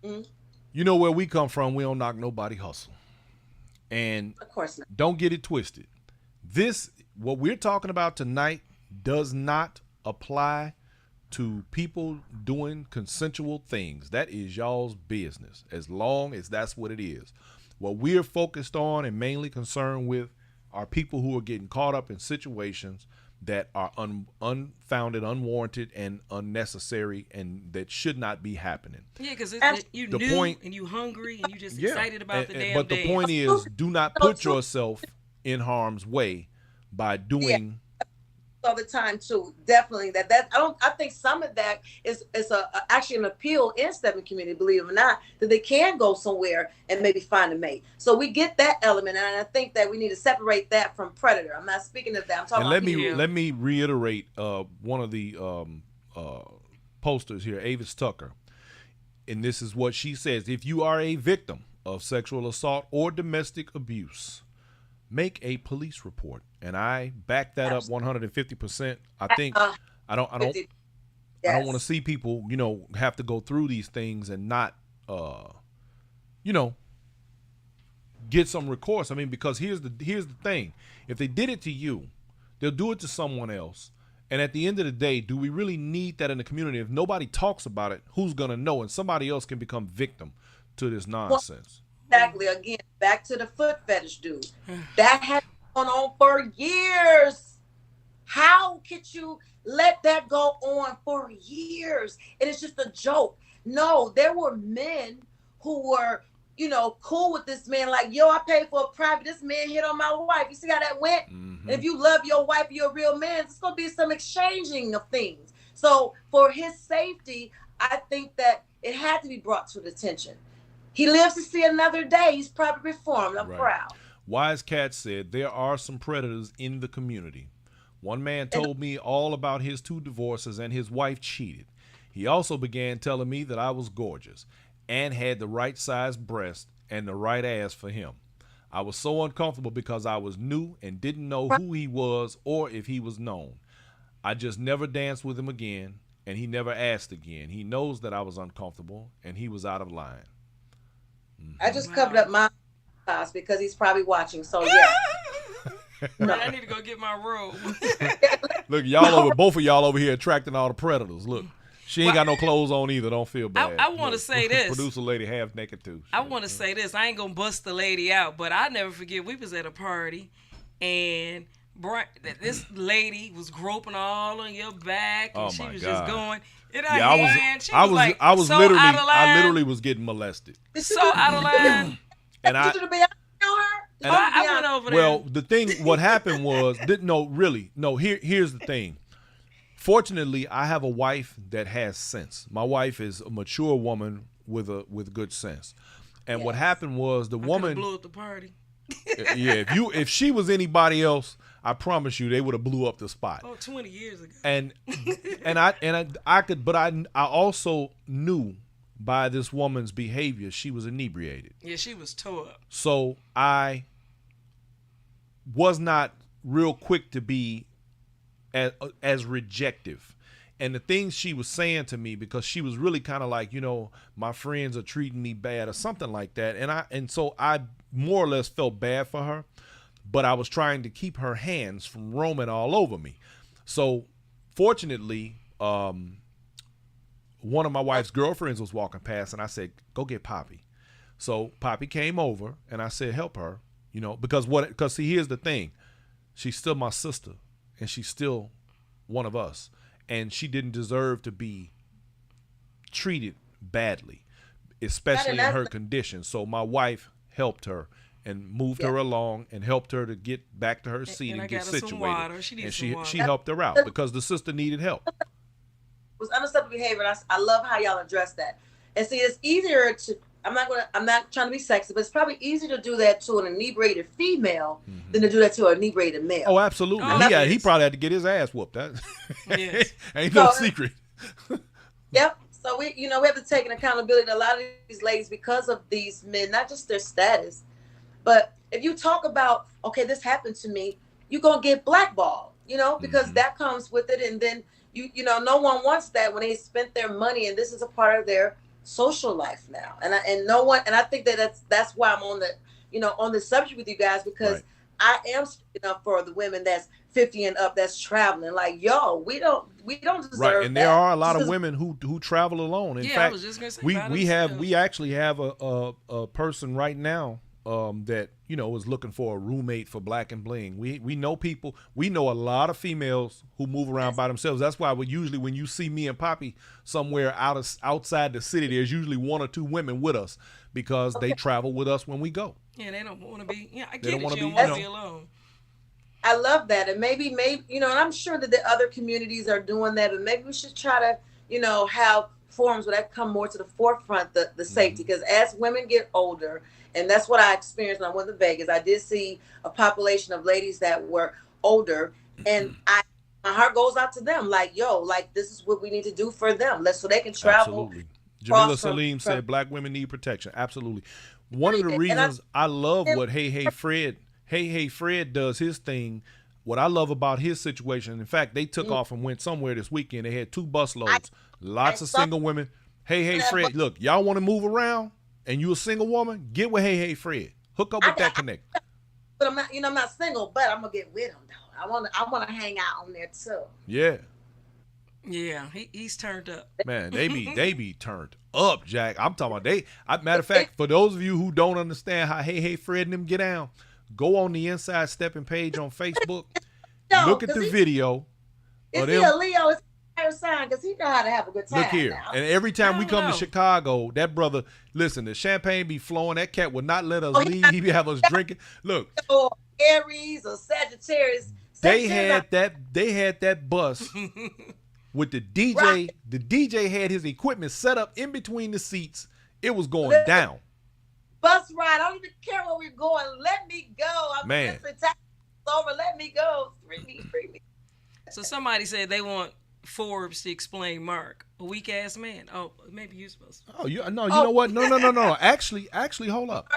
Where we come from, we don't knock nobody hustle, and of course not. Don't get it twisted. What we're talking about tonight does not apply to people doing consensual things. That is y'all's business, as long as that's what it is. What we're focused on and mainly concerned with are people who are getting caught up in situations that are unfounded, unwarranted, and unnecessary, and that should not be happening. Yeah, because you the new point, and you hungry and you just excited about the damn But dance. the point is, do not put yourself in harm's way by doing. All the time too, definitely. I think some of that is actually an appeal in stepping community, believe it or not, that they can go somewhere and maybe find a mate. So we get that element, and I think that we need to separate that from predator. I'm not speaking of that. I'm talking And about let me reiterate one of the posters here, Avis Tucker, and this is what she says: if you are a victim of sexual assault or domestic abuse, make a police report. And I back that up 150%. I think I don't want to see people, have to go through these things and not get some recourse. I mean, because here's the thing. If they did it to you, they'll do it to someone else. And at the end of the day, do we really need that in the community? If nobody talks about it, who's going to know? And somebody else can become victim to this nonsense. Exactly. Again, back to the foot fetish dude. That has gone on for years. How could you let that go on for years? And it's just a joke. No, there were men who were, cool with this man. Like, yo, I paid for a private. This man hit on my wife. You see how that went? Mm-hmm. And if you love your wife, you're a real man. It's going to be some exchanging of things. So for his safety, I think that it had to be brought to the attention. He lives to see another day. He's probably reformed. I'm proud. Wise Cat said, there are some predators in the community. One man told me all about his 2 divorces and his wife cheated. He also began telling me that I was gorgeous and had the right size breast and the right ass for him. I was so uncomfortable because I was new and didn't know who he was or if he was known. I just never danced with him again, and he never asked again. He knows that I was uncomfortable, and he was out of line. I just covered up my eyes because he's probably watching. So yeah. I need to go get my robe. Look, both of y'all over here attracting all the predators. Look, she ain't got no clothes on either. Don't feel bad. I want to say this. Producer lady half naked too. I want to say this. I ain't gonna bust the lady out, but I never forget. We was at a party, and this lady was groping all on your back, and she was just going. I literally was getting molested. So out of line. And I went over there. Well, what happened was, here's the thing. Fortunately, I have a wife that has sense. My wife is a mature woman with good sense. And what happened was the woman blew up the party. Yeah, if she was anybody else, I promise you they would have blew up the spot. 20 years ago. And I also knew by this woman's behavior she was inebriated. Yeah, she was tore up. So I was not real quick to be as rejective. And the things she was saying to me, because she was really kind of like, my friends are treating me bad or something like that. And so I more or less felt bad for her, but I was trying to keep her hands from roaming all over me. So fortunately, one of my wife's girlfriends was walking past, and I said, go get Poppy. So Poppy came over, and I said, help her, because see, here's the thing. She's still my sister, and she's still one of us. And she didn't deserve to be treated badly, especially in her condition. So my wife helped her and moved her along and helped her to get back to her seat and get situated. Some water. She helped her out because the sister needed help. It was unacceptable behavior, and I love how y'all address that. And see, it's easier to. I'm not trying to be sexy, but it's probably easier to do that to an inebriated female than to do that to an inebriated male. Oh, absolutely. He probably had to get his ass whooped. That ain't no secret. Yep. So we have to take an accountability to a lot of these ladies because of these men, not just their status, but if you talk about, okay, this happened to me, you're gonna get blackballed, because that comes with it, and then no one wants that when they spent their money, and this is a part of their social life now, and I think that's why I'm on the on the subject with you guys, because I am speaking up for the women that's 50 and up that's traveling. Like, yo, we don't deserve right. And there that. are a lot Just of 'cause- women who travel alone. In Yeah, I fact, was just gonna say we actually have a person right now that is looking for a roommate for Black and Bling. We know people. We know a lot of females who move around by themselves. That's why usually when you see me and Poppy somewhere outside the city, there's usually one or two women with us because they travel with us when we go. Yeah, they don't want to be. Yeah, I They get don't it. You wanna don't be, want to be alone. I love that. And maybe, and I'm sure that the other communities are doing that, but maybe we should try to, have forums where that come more to the forefront, the safety. Because as women get older, and that's what I experienced when I went to Vegas, I did see a population of ladies that were older, and my heart goes out to them. Like, yo, like this is what we need to do for them. So they can travel. Absolutely. Jamila Salim said Black women need protection. Absolutely. One of the reasons I love what Hey Fred does his thing, what I love about his situation, in fact, they took off and went somewhere this weekend. They had 2 bus loads, lots of single women. Hey Fred, look, y'all want to move around and you a single woman? Get with Hey Fred. Hook up with that connect. But I'm not single, but I'm gonna get with him though. I wanna hang out on there too. Yeah. Yeah, he's turned up. Man, they be turned up, Jack. I'm talking about matter of fact, for those of you who don't understand how Hey Fred and them get down, go on the Inside Stepping page on Facebook. Look at the video. Is he a Leo? It's a sign because he know how to have a good time. Look here. Now. And every time we come to Chicago, that brother, listen, the champagne be flowing. That cat would not let us leave. He be have us drinking. Look. Or Aries or Sagittarius. They had that bus with the DJ. Right. The DJ had his equipment set up in between the seats. It was going down. Bus ride. I don't even care where we're going. Let me go. I'm Man. Over. Let me go. Free me. So somebody said they want Forbes to explain Mark, a weak ass man. Oh, maybe you're supposed to. Oh, you know what? No. Actually, hold up.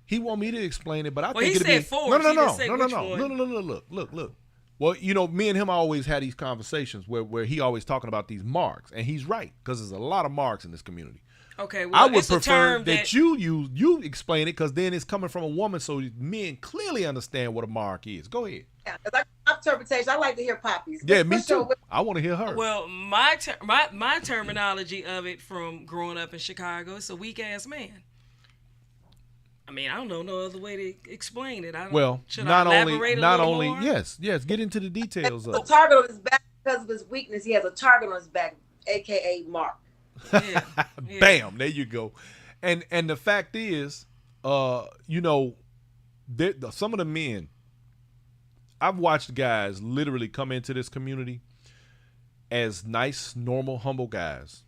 He want me to explain it, but I think it'd be Forbes. No. Look. Well, me and him always had these conversations where he always talking about these marks, and he's right because there's a lot of marks in this community. Okay, well, I would prefer that you explain it because then it's coming from a woman, so men clearly understand what a mark is. Go ahead. Yeah, because my interpretation, I like to hear Poppy's. Yeah, me too. I want to hear her. Well, my terminology of it from growing up in Chicago, it's a weak ass man. I mean, I don't know no other way to explain it. Not only. Yes. Get into the details of it. A target on his back because of his weakness. He has a target on his back, aka Mark. Yeah. Bam, there you go. And the fact is, some of the men, I've watched guys literally come into this community as nice, normal, humble guys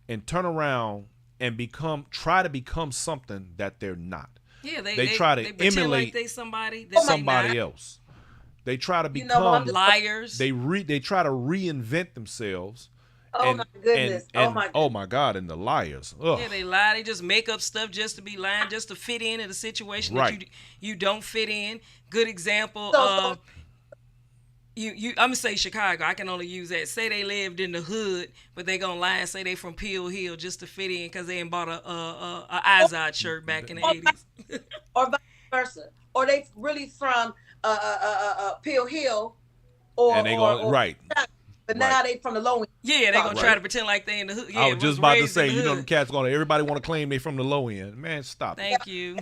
and turn around and try to become something that they're not. Yeah, they try to emulate like they somebody else. They try to become liars. They try to reinvent themselves. My goodness. Oh my God, and the liars. Ugh. Yeah, they lie. They just make up stuff just to be lying, just to fit in a situation that you don't fit in. Good example. I'm gonna say Chicago. I can only use that. Say they lived in the hood, but they gonna lie and say they from Peel Hill just to fit in because they ain't bought a Izod shirt back in the 80s. Or vice versa. Or they really from Peel Hill. And they going right. But now they from the low end. Yeah, they gonna try to pretend like they in the hood. Yeah, I was just about to say, them cats everybody want to claim they from the low end. Man, stop. Thank you.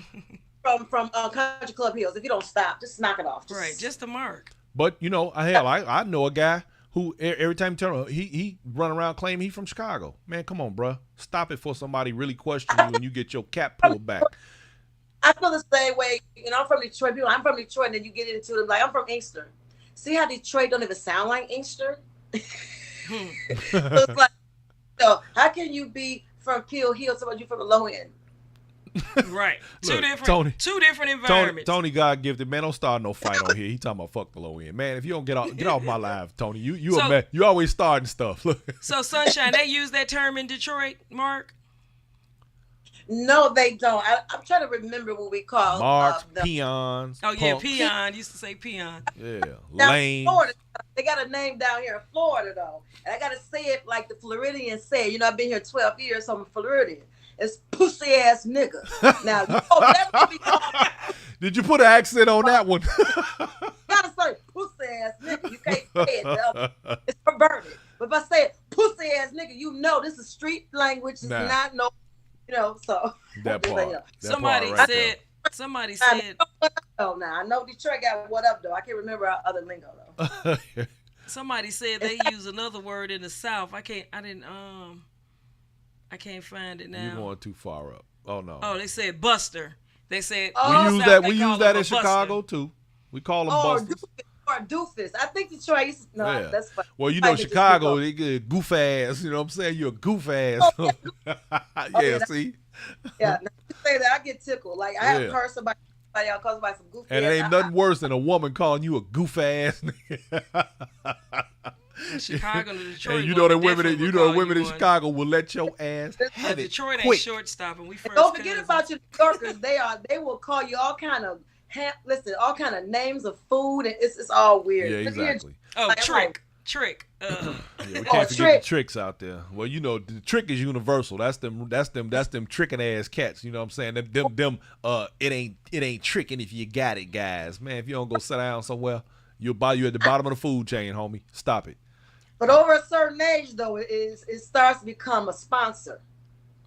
From Country Club Hills. If you don't stop, just knock it off. Just a mark. But I know a guy who every time he turn he run around claiming he's from Chicago. Man, come on, bro. Stop it before somebody really question you and you get your cap pulled back. I feel the same way. I'm from Detroit. I'm from Detroit, and then you get into it like I'm from Inkster. See how Detroit don't even sound like Inkster? It's like, how can you be from Peel Hill so you from the low end? Right. Two different environments. Tony God gifted, man. Don't start no fight on here. He talking about fuck the low end. Man, if you don't get off my live, Tony. You always starting stuff. So Sunshine, they use that term in Detroit, Mark? No, they don't. I'm trying to remember what we call marks, peons. Oh yeah, peon. Used to say peon. Yeah, lame. Florida, they got a name down here in Florida though, and I gotta say it like the Floridians say. I've been here 12 years, so I'm Floridian. It's pussy ass nigga. Now, Did you put an accent on that one? Gotta say pussy ass nigga. You can't say it. It's perverted. But if I say it, pussy ass nigga, you know this is street language. It's not no, so. That part. Somebody part right said. there. Somebody said. Oh, now I know Detroit got what up though. I can't remember our other lingo though. Somebody said they use another word in the South. I can't find it now. You're going too far up. Oh no. Oh, they said buster. They said we use that in Chicago too. We call them busters. Or doofus. I think Detroit used to, yeah. That's funny. Well, Chicago, they get goof ass. You know what I'm saying? You're a goof ass. Oh, yeah. See? Yeah, now you say that, I get tickled. Like, I haven't heard somebody else call somebody some goof ass. And it ain't nothing worse than a woman calling you a goof ass. Chicago and Detroit. And you know the women in Chicago will let your ass have it. Detroit quick. ain't shortstop, and we first. Don't forget about your Stalkers. They will call you all kind of all kind of names of food, and it's all weird. Yeah, exactly. Oh, trick. Yeah, we can't forget the tricks out there. Well, the trick is universal. That's them tricking ass cats. You know what I'm saying? It ain't tricking if you got it, guys. Man, if you don't go sit down somewhere, you'll buy you at the bottom of the food chain, homie. Stop it. But over a certain age, though, it starts to become a sponsor.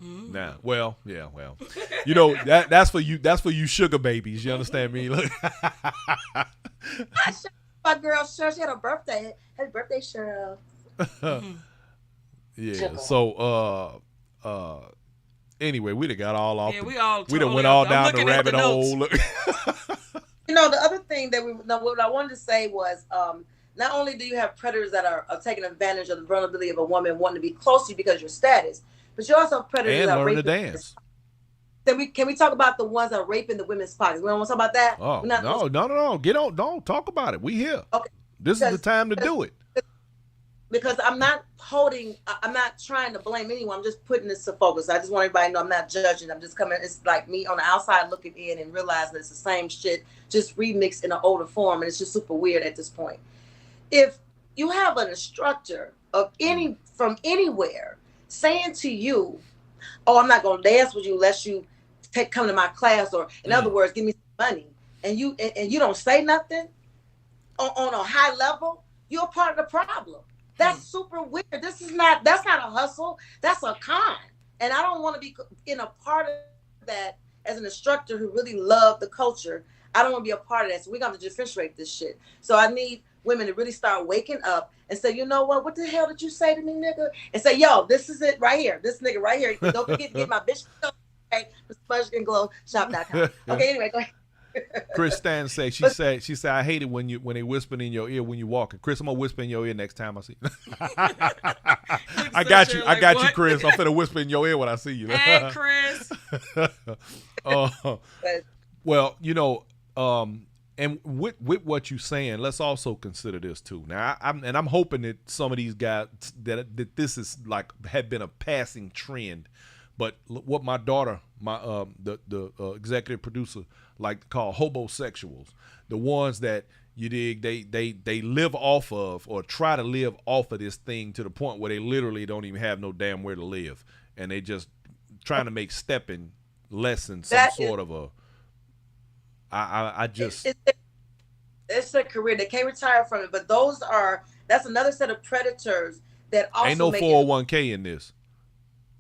Now, well, that's for you. That's for you, sugar babies. You understand me? Look, my girl, sure, she had a birthday. Happy birthday, Cheryl. Yeah. So, anyway, we done got all off. Yeah, we done went all down the rabbit hole. The other thing that what I wanted to say was, not only do you have predators that are taking advantage of the vulnerability of a woman wanting to be close to you because of your status, but you also have predators and that are learn to raping. dance. Then can we talk about the ones that are raping the women's pockets? We don't want to talk about that. Oh no! Get on! Don't talk about it. We here. Okay. This is the time to do it. Because I'm not trying to blame anyone. I'm just putting this to focus. I just want everybody to know I'm not judging. I'm just coming. It's like me on the outside looking in and realizing it's the same shit, just remixed in an older form, and it's just super weird at this point. If you have an instructor from anywhere saying to you, "Oh, I'm not gonna dance with you unless you come to my class," or in other words, give me some money, and you don't say nothing on a high level, you're a part of the problem. That's super weird. That's not a hustle. That's a con. And I don't want to be in a part of that as an instructor who really loved the culture. I don't want to be a part of that. So we're going to differentiate this shit. So I need women to really start waking up and say, you know what the hell did you say to me, nigga? And say, yo, this is it right here. This nigga right here. Don't forget to get my bitch. Okay, SpongeAndGlowShop.com. Okay, anyway, go ahead. Chris Stan said she said I hate it when they whisper in your ear when you walking. Chris, I'm gonna whisper in your ear next time I see you. I got you, Chris. I'm finna whisper in your ear when I see you. Hey, Chris. Well, and with what you're saying, let's also consider this too. Now, I'm hoping that some of these guys that this is like had been a passing trend, but what my daughter, the executive producer, like to call Hobo Sexuals, the ones that you dig, they live off of or try to live off of this thing to the point where they literally don't even have no damn where to live, and they just trying to make stepping lessons some sort of a. It's a career. They can't retire from it, but that's another set of predators that also ain't no 401k in this.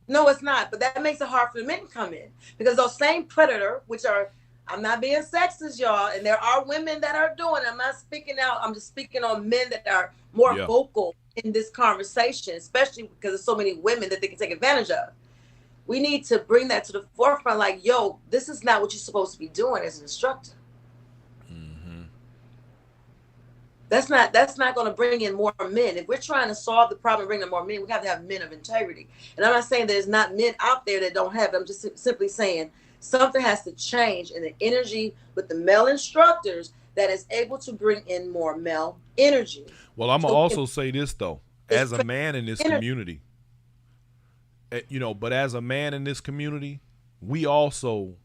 No, it's not. But that makes it hard for the men to come in because those same predator, which are, I'm not being sexist, y'all, and there are women that are doing it. I'm not speaking out. I'm just speaking on men that are more vocal in this conversation, especially because there's so many women that they can take advantage of. We need to bring that to the forefront. Like, yo, this is not what you're supposed to be doing as an instructor. Mm-hmm. That's not going to bring in more men. If we're trying to solve the problem, bring in more men, we have to have men of integrity. And I'm not saying there's not men out there that don't have it. I'm just simply saying something has to change in the energy with the male instructors that is able to bring in more male energy. Well, I'm going to also say this, though, as a man in this community, but as a man in this community, we also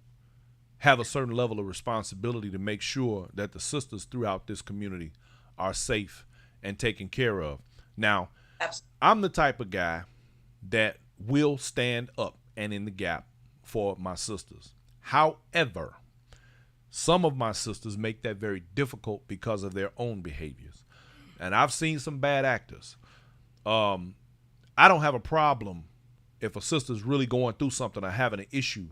have a certain level of responsibility to make sure that the sisters throughout this community are safe and taken care of. Now, I'm the type of guy that will stand up and in the gap for my sisters. However, Some of my sisters make that very difficult because of their own behaviors. And I've seen some bad actors. I don't have a problem if a sister's really going through something or having an issue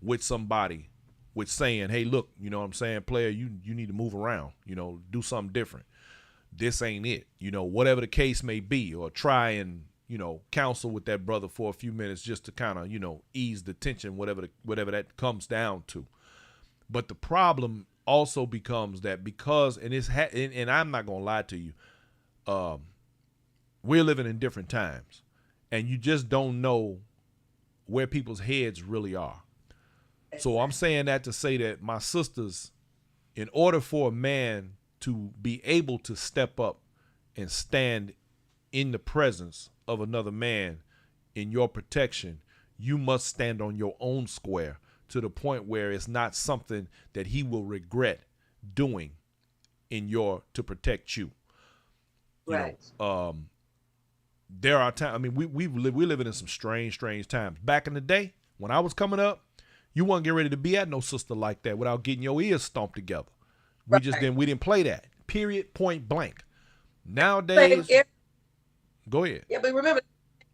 with somebody with saying, hey, look, you know what I'm saying, player, you need to move around, you know, do something different. This ain't it, you know, whatever the case may be, or try and, you know, counsel with that brother for a few minutes just to kind of, you know, ease the tension, whatever that comes down to. But the problem also becomes that because, and and I'm not going to lie to you, we're living in different times, and you just don't know where people's heads really are. So I'm saying that to say that my sisters, in order for a man to be able to step up and stand in the presence of another man in your protection, you must stand on your own square to the point where it's not something that he will regret doing to protect you. Right. You know, there are times, I mean, we're living in some strange times. Back in the day, when I was coming up, you weren't getting ready to be at no sister like that without getting your ears stomped together. We didn't play that. Period, point blank. Nowadays, go ahead. Yeah, but remember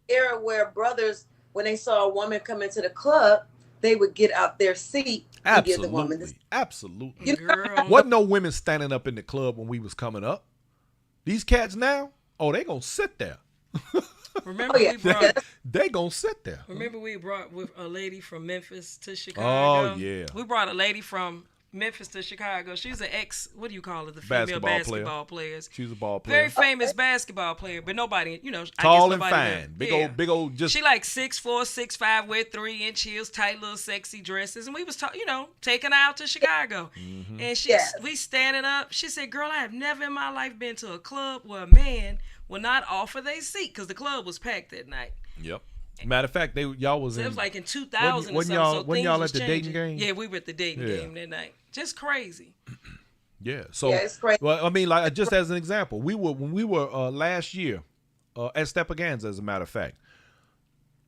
the era where brothers, when they saw a woman come into the club, they would get out their seat and give the woman this. Absolutely. You know? Girl. Wasn't no women standing up in the club when we was coming up. These cats now, they gonna sit there. Remember they gonna sit there. Remember we brought with a lady from Memphis to Chicago? Oh, yeah. We brought a lady from Memphis to Chicago. She's an what do you call it? The female basketball players. She's a ball player. Very famous basketball player, but nobody, you know. Tall I and guess fine. Big old, just. She like 6'4", 6'5", wear 3-inch heels, tight little sexy dresses. And we was, taking her out to Chicago. Mm-hmm. And we standing up. She said, girl, I have never in my life been to a club where a man will not offer their seat because the club was packed that night. Yep. Matter of fact, y'all was it was like in 2000 wasn't y'all at the dating game? Yeah, we were at the dating game that night. Just crazy. Yeah. So it's crazy. Well, I mean, like just as an example, when we were last year at Stepaganza, as a matter of fact,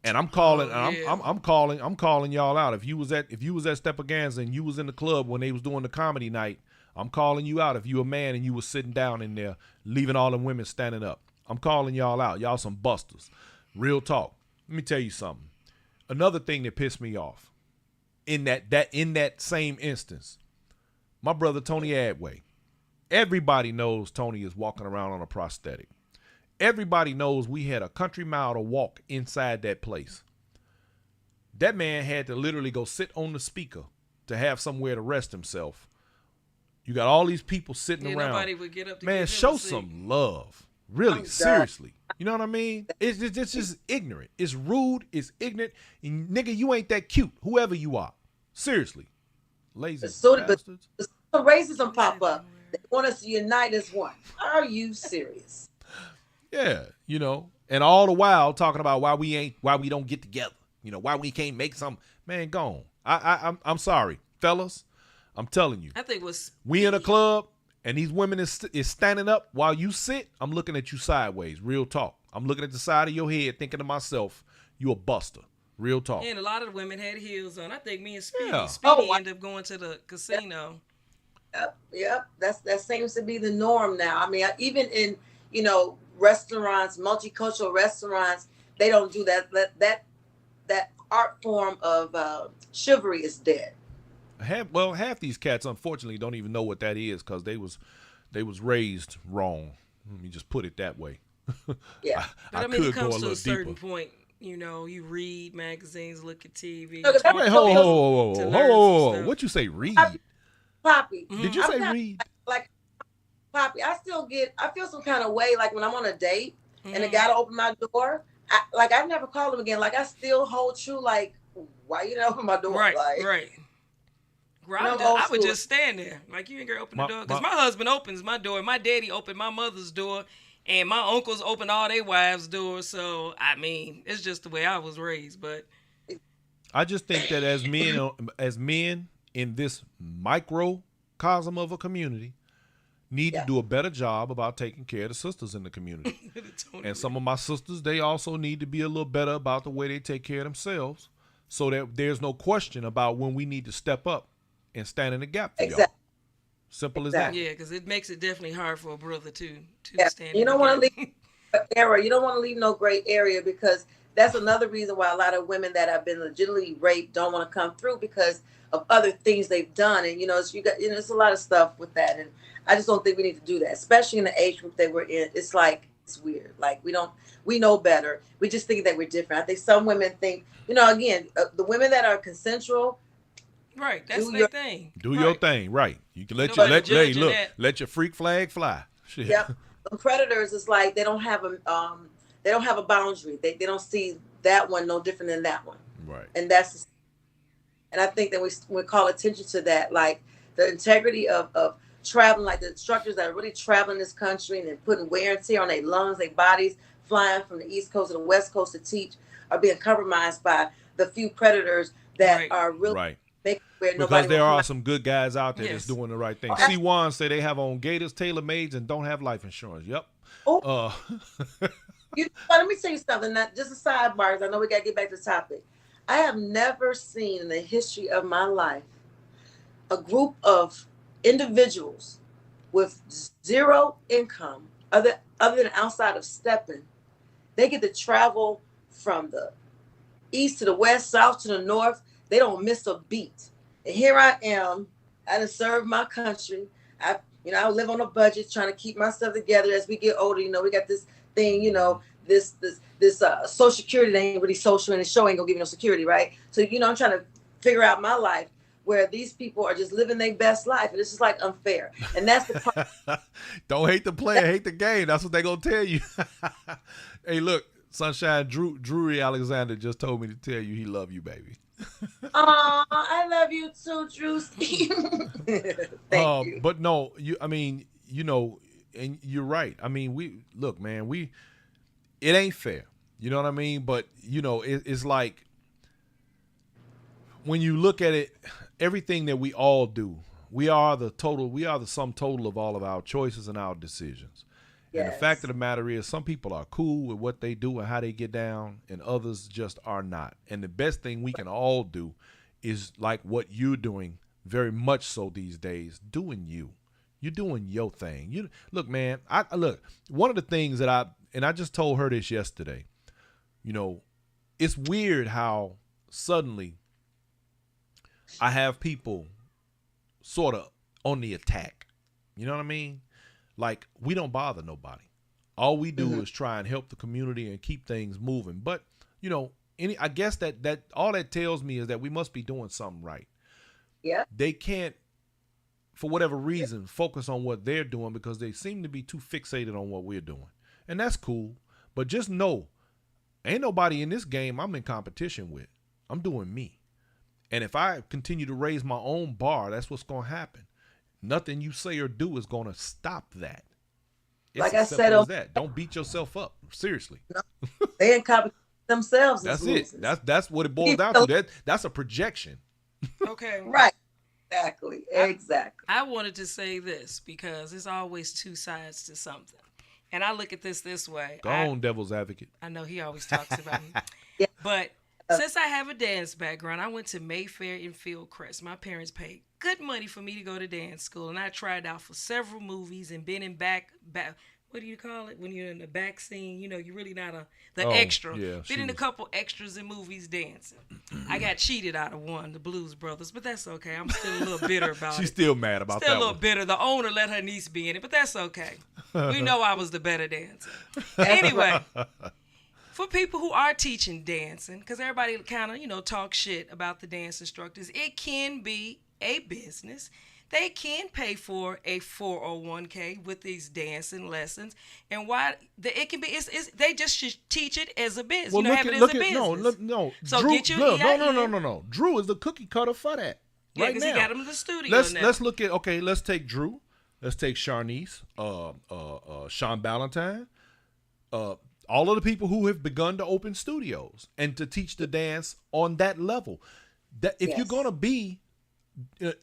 and I'm calling, I'm calling y'all out. If you was at Stepaganza and you was in the club when they was doing the comedy night, I'm calling you out. If you a man and you was sitting down in there, leaving all them women standing up, I'm calling y'all out. Y'all some busters. Real talk. Let me tell you something. Another thing that pissed me off in that same instance, my brother Tony Adway. Everybody knows Tony is walking around on a prosthetic. Everybody knows we had a country mile to walk inside that place. That man had to literally go sit on the speaker to have somewhere to rest himself. You got all these people sitting around. Nobody would get up to man, show some love. Really, seriously. You know what I mean? It's just ignorant. It's rude. It's ignorant. And nigga, you ain't that cute. Whoever you are. Seriously. Lazy bastards. But some racism pop up. They want us to unite as one. Are you serious? Yeah, and all the while talking about why we don't get together. Why we can't make some. Man, go on. I'm sorry, fellas. I'm telling you. I think we in a club. And these women is standing up while you sit. I'm looking at you sideways. Real talk. I'm looking at the side of your head, thinking to myself, you a buster. Real talk. And a lot of the women had heels on. I think me and Speedy ended up going to the casino. Yep. That seems to be the norm now. I mean, even in restaurants, multicultural restaurants, they don't do that. That art form of chivalry is dead. Half these cats, unfortunately, don't even know what that is because they was raised wrong. Let me just put it that way. Yeah, I mean, it comes to a certain point. You read magazines, look at TV. Wait, hold. What you say? Read, Poppy. Did you say read? Like, Poppy, I feel some kind of way. Like when I'm on a date and the guy to open my door, I never call him again. Like I still hold true. Like, why you didn't open my door? Right, like, right. I would just stand there. Like, you ain't gonna open the door. Because my husband opens my door. My daddy opened my mother's door. And my uncles opened all their wives' doors. So, I mean, it's just the way I was raised. But I just think that as men in this microcosm of a community, need to do a better job about taking care of the sisters in the community. And some of my sisters, they also need to be a little better about the way they take care of themselves so that there's no question about when we need to step up and stand in the gap for y'all. Exactly. Simple as Exactly. that. Yeah, because it makes it definitely hard for a brother to Yeah. stand. You in don't the want to gap. leave error. You don't want to leave no gray area, because that's another reason why a lot of women that have been legitimately raped don't want to come through, because of other things they've done. And it's a lot of stuff with that. And I just don't think we need to do that, especially in the age group that we're in. It's like, it's weird. Like, we know better. We just think that we're different. I think some women think, again, the women that are consensual, Right, that's Do their your- thing. Do right. your thing, right? You can let Nobody your judging that. let your freak flag fly. Shit. yep. The predators is like they don't have a boundary. They don't see that one no different than that one. Right. And I think that we call attention to that, like the integrity of traveling, like the instructors that are really traveling this country and then putting wear and tear on their lungs, their bodies, flying from the East Coast to the West Coast to teach, are being compromised by the few predators that Right. are really Right. making where Because nobody there will are come some good guys out there that's Yes. doing the right thing. Oh, C1 say they have on Gators, TaylorMades, and don't have life insurance. Yep. Oh. Let me tell you something. Not just a sidebar, 'cause I know we got to get back to the topic. I have never seen in the history of my life a group of individuals with zero income, other than outside of stepping. They get to travel from the east to the west, south to the north. They don't miss a beat. And here I am. I done served my country. I live on a budget, trying to keep myself together as we get older. We got this thing, this Social Security that ain't really social, and the show ain't gonna give you no security, right? So, I'm trying to figure out my life, where these people are just living their best life, and it's just like unfair. And that's the part. Don't hate the player, hate the game. That's what they gonna tell you. Hey, look, Sunshine Drury Alexander just told me to tell you he love you, baby. I love you too, Drew. Thank you. But no, and you're right. I mean, it ain't fair. You know what I mean? But it's like, when you look at it, everything that we all do, we are the sum total of all of our choices and our decisions. Yes. And the fact of the matter is, some people are cool with what they do and how they get down, and others just are not. And the best thing we can all do is like what you're doing, very much so these days, doing you. You're doing your thing. Look, man, one of the things that I just told her this yesterday, it's weird how suddenly I have people sort of on the attack. You know what I mean? Like, we don't bother nobody. All we do is try and help the community and keep things moving. But, I guess that all that tells me is that we must be doing something right. Yeah. They can't, for whatever reason, focus on what they're doing because they seem to be too fixated on what we're doing. And that's cool. But just know, ain't nobody in this game I'm in competition with. I'm doing me. And if I continue to raise my own bar, that's what's going to happen. Nothing you say or do is going to stop that. It's like I as said, simple as that. Don't beat yourself up. Seriously. They in competition themselves. That's it. That's what it boils down to. That's a projection. Okay. Right. Exactly. I wanted to say this because there's always two sides to something. And I look at this way. Go on, devil's advocate. I know he always talks about me. Yeah. But since I have a dance background, I went to Mayfair and Fieldcrest. My parents paid good money for me to go to dance school, and I tried out for several movies and been in back. What do you call it when you're in the back scene? You're really not the extra. Yeah, been in a couple extras in movies dancing. I got cheated out of one, the Blues Brothers, but that's okay. I'm still a little bitter about it. She's still mad about that. Still a little bitter. The owner let her niece be in it, but that's okay. We know I was the better dancer. Anyway. For people who are teaching dancing, because everybody kind of, talk shit about the dance instructors, it can be a business. They can pay for a 401k with these dancing lessons, and it can be, they just should teach it as a business. Well, have it as a business. No. So Drew, get your no. Drew is the cookie cutter for that. Yeah, right because now. he got him in the studio now. Let's look at, let's take Drew. Let's take Sharnice, Sean Ballantyne, all of the people who have begun to open studios and to teach the dance on that level. That if you're gonna be, what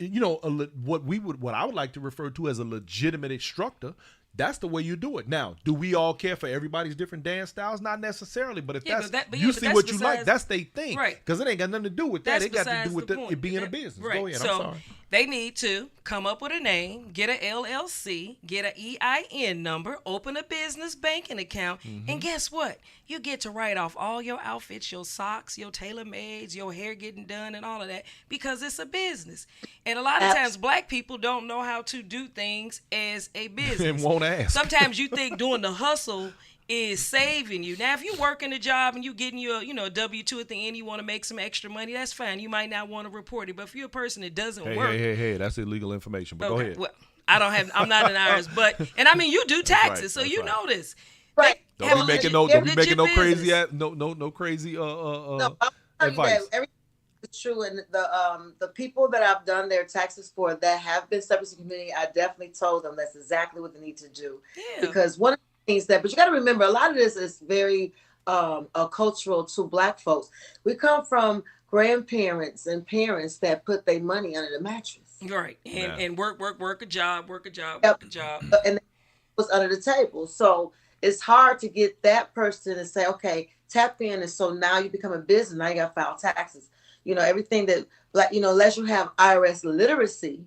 I would like to refer to as a legitimate instructor, that's the way you do it. Now, do we all care for everybody's different dance styles? Not necessarily, but if you see what you like, that's their thing, right? Because it ain't got nothing to do with that. It got to do with it being point. a business. Right. Go ahead. So, I'm sorry. They need to come up with a name, get a LLC, get an EIN number, open a business banking account, and guess what? You get to write off all your outfits, your socks, your tailor-mades, your hair getting done, and all of that because it's a business. And a lot of times, black people don't know how to do things as a business. And won't ask. Sometimes you think doing the hustle is saving you. Now, if you're working a job and you're getting your, W-2 at the end, you want to make some extra money, that's fine. You might not want to report it. But if you're a person that doesn't work. Hey, that's illegal information. But go ahead. Well, I'm not an IRS, but, and I mean, you do taxes, right, so you know this. Right. Don't be making no crazy No, advice. everything is true, and the people that I've done their taxes for that have been steppers in the community, I definitely told them that's exactly what they need to do. Yeah. Because one of the things but you got to remember, a lot of this is very cultural to black folks. We come from grandparents and parents that put their money under the mattress. Right. And work a job. And it was under the table. So it's hard to get that person to say, okay, tap in. And so now you become a business. Now you got to file taxes. Everything that, unless you have IRS literacy,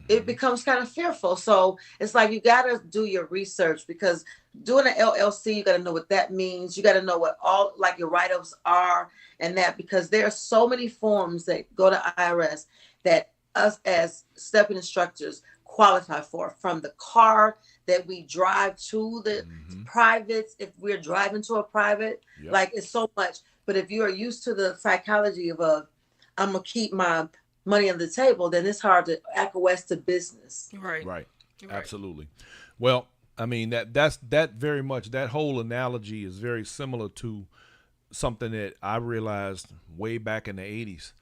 it becomes kind of fearful. So it's like you got to do your research, because doing an LLC, you got to know what that means. You got to know what all your write-ups are and that, because there are so many forms that go to IRS that us as stepping instructors qualify for, from the car that we drive to the privates. If we're driving to a private, it's so much. But if you are used to the psychology of I'm going to keep my money on the table, then it's hard to acquiesce to business. Right. Absolutely. Well, I mean, that very much, that whole analogy is very similar to something that I realized way back in the 80s.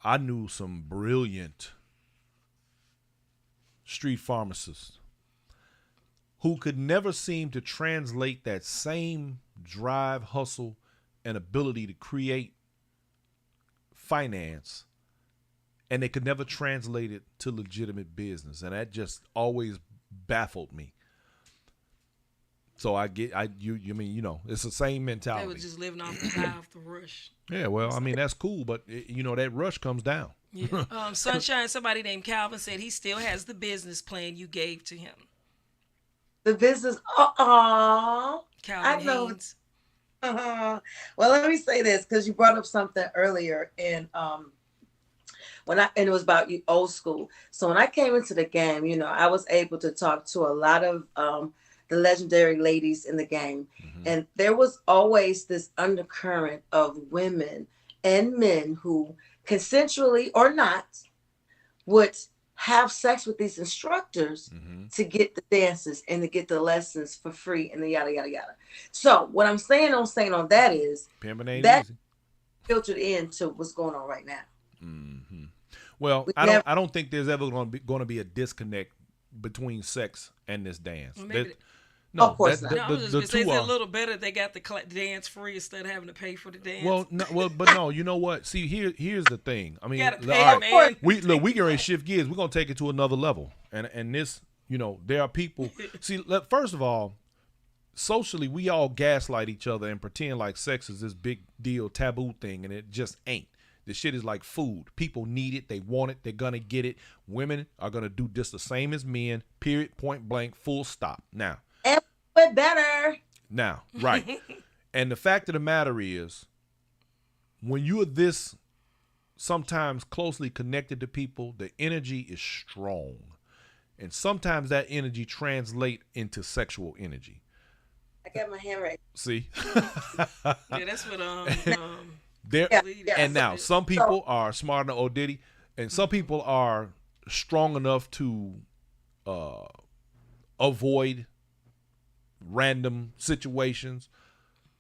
I knew some brilliant street pharmacists who could never seem to translate that same drive, hustle, and ability to create finance, and they could never translate it to legitimate business. And that just always baffled me. So it's the same mentality. They were just living off the high off the rush. Yeah, well, I mean, that's cool, but that rush comes down. Yeah. Sunshine, somebody named Calvin said he still has the business plan you gave to him. The business, Calvin I know. Haynes. Well, let me say this, because you brought up something earlier, and it was about old school. So when I came into the game, I was able to talk to a lot of the legendary ladies in the game, and there was always this undercurrent of women and men who, consensually or not, would have sex with these instructors to get the dances and to get the lessons for free, and the yada yada yada. So what I'm saying on that is that filtered into what's going on right now. Well, I don't think there's ever going to be a disconnect between sex and this dance. No, of course not. I was just going to say, it's a little better they got the dance free instead of having to pay for the dance. But no, you know what? See, here's the thing. I mean, you gotta pay, man. we can ready to shift gears. We're going to take it to another level. And this, there are people. See, first of all, socially, we all gaslight each other and pretend like sex is this big deal, taboo thing, and it just ain't. This shit is like food. People need it. They want it. They're going to get it. Women are going to do just the same as men, period, point blank, full stop. Now. But better. Now, right. And the fact of the matter is, when you are this sometimes closely connected to people, the energy is strong. And sometimes that energy translates into sexual energy. I got my hand right. See? Yeah, that's what and now some people are smarter than O'Diddy, and some people are strong enough to avoid random situations.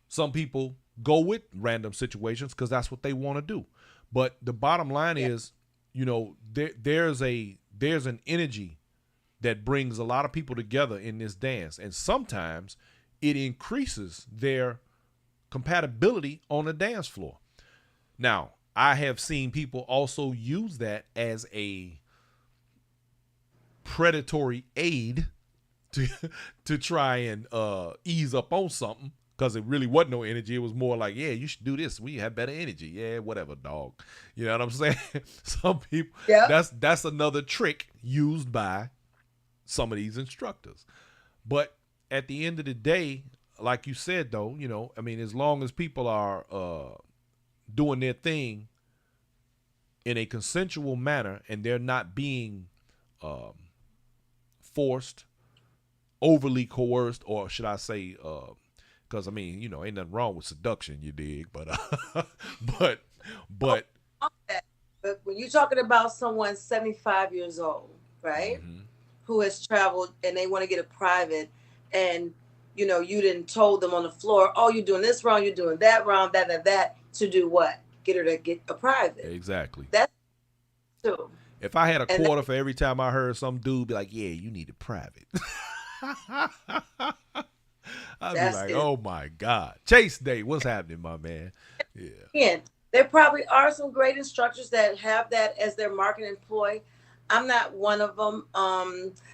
Some people go with random situations because that's what they want to do. But the bottom line is, there's an energy that brings a lot of people together in this dance, and sometimes it increases their compatibility on the dance floor. Now, I have seen people also use that as a predatory aid to try and ease up on something, because it really wasn't no energy. It was more like, yeah, you should do this. We have better energy. Yeah, whatever, dog. You know what I'm saying? Some people, that's another trick used by some of these instructors. But at the end of the day, like you said, though, you know, I mean, as long as people are doing their thing in a consensual manner and they're not being forced, overly coerced, or should I say, because I mean, you know, ain't nothing wrong with seduction, you dig, but but when you're talking about someone 75 years old, right, who has traveled and they want to get a private, and you know, you didn't told them on the floor, oh, you're doing this wrong, you're doing that wrong, that to do what? Get her to get a private. Exactly. That's true. If I had a quarter for every time I heard some dude be like, yeah, you need a private. I'd be like, oh my God. Chase Day, what's happening, my man? Yeah. Again, there probably are some great instructors that have that as their marketing ploy. I'm not one of them.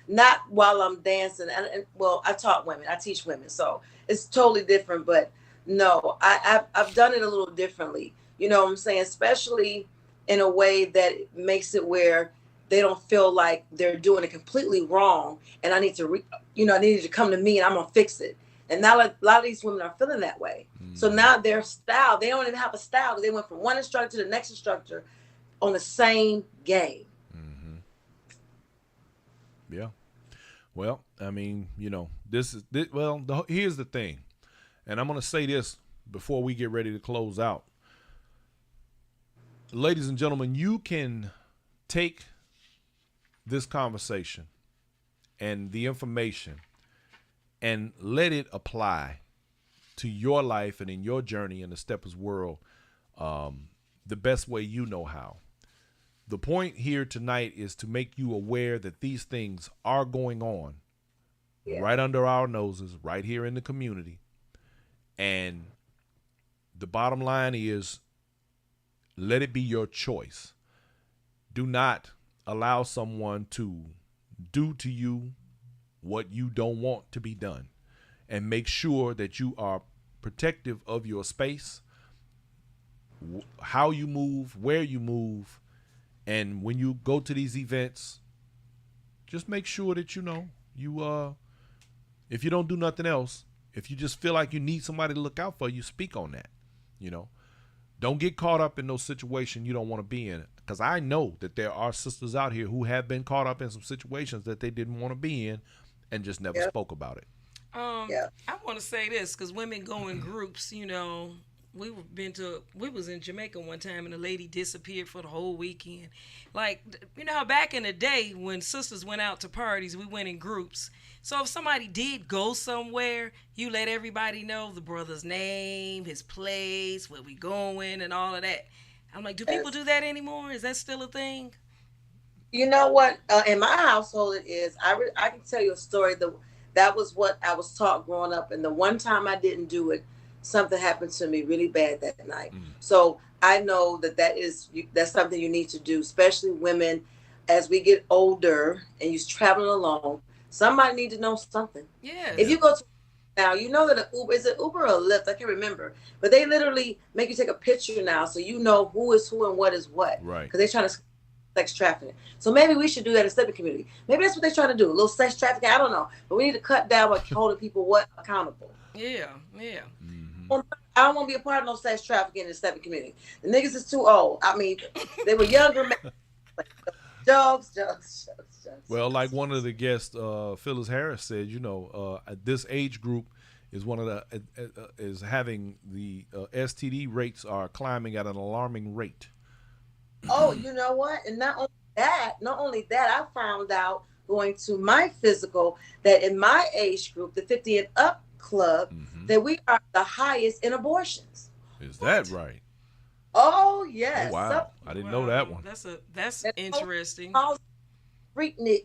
Not while I'm dancing. And well, I taught women. I teach women. So it's totally different. But no, I've done it a little differently. You know what I'm saying? Especially in a way that makes it where they don't feel like they're doing it completely wrong. And I need to, I need to come to me and I'm going to fix it. And now a lot of these women are feeling that way. So now their style, they don't even have a style. They went from one instructor to the next instructor on the same game. Yeah. Well, I mean, you know, here's the thing. And I'm going to say this before we get ready to close out. Ladies and gentlemen, you can take this conversation and the information and let it apply to your life and in your journey in the Steppers world the best way you know how. The point here tonight is to make you aware that these things are going on right under our noses, right here in the community. And the bottom line is, let it be your choice. Do not allow someone to do to you what you don't want to be done. And make sure that you are protective of your space, how you move, where you move. And when you go to these events, just make sure that, you if you don't do nothing else, if you just feel like you need somebody to look out for you, speak on that. Don't get caught up in those situations you don't want to be in. Because I know that there are sisters out here who have been caught up in some situations that they didn't want to be in and just never spoke about it. I want to say this, because women go in groups, we was in Jamaica one time and a lady disappeared for the whole weekend. Like, how back in the day when sisters went out to parties, we went in groups. So if somebody did go somewhere, you let everybody know the brother's name, his place, where we going, and all of that. I'm like, do people do that anymore? Is that still a thing? You know what? In my household, it is. I can tell you a story. That was what I was taught growing up. And the one time I didn't do it, something happened to me really bad that night. So I know that's something you need to do, especially women. As we get older and you're traveling alone, somebody need to know something. Yeah. If you go to now, you know that an Uber, is it Uber or Lyft? I can't remember. But they literally make you take a picture now so you know who is who and what is what. Right. Because they're trying to sex trafficking. So maybe we should do that in the Stepping community. Maybe that's what they're trying to do. A little sex trafficking. I don't know. But we need to cut down by holding people accountable. Yeah. I don't want to be a part of no sex trafficking in the Stepping community. The niggas is too old. I mean, they were younger men. Jokes. Well, like one of the guests, Phyllis Harris said, this age group is one of the is having the STD rates are climbing at an alarming rate. Oh, you know what? And not only that, I found out going to my physical that in my age group, the 50 and up club, that we are the highest in abortions. Is that right? Oh yes. Oh, wow. I didn't know that one. That's interesting. Freaknik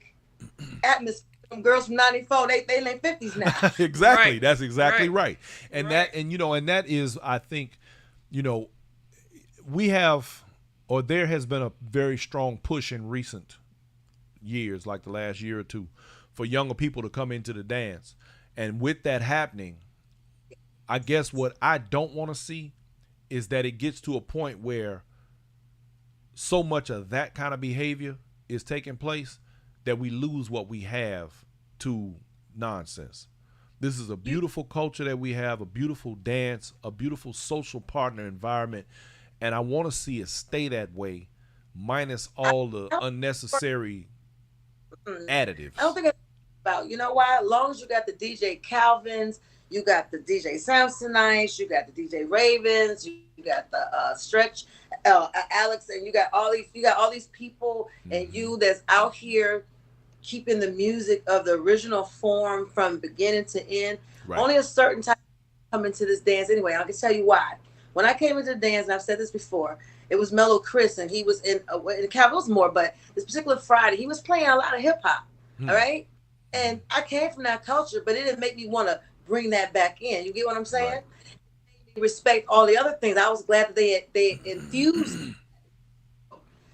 atmosphere. Some girls from 94, they in their 50s now. Exactly. Right. That's exactly right. And that is, I think, we have, or there has been a very strong push in recent years, like the last year or two, for younger people to come into the dance. And with that happening, I guess what I don't want to see is that it gets to a point where so much of that kind of behavior is taking place that we lose what we have to nonsense. This is a beautiful culture that we have, a beautiful dance, a beautiful social partner environment, and I want to see it stay that way, minus all the unnecessary additives. I don't think it's about, you know why? As long as you got the DJ Calvins, you got the DJ Samsonites, you got the DJ Ravens, you got the Stretch Alex, and you got all these people, and you that's out here keeping the music of the original form from beginning to end. Right. Only a certain type come into this dance anyway. I can tell you why. When I came into the dance, and I've said this before, it was Mellow Chris, and he was in Calvin's more, but this particular Friday, he was playing a lot of hip hop. All right, and I came from that culture, but it didn't make me want to bring that back in. You get what I'm saying? Right. Respect all the other things. I was glad that they infused.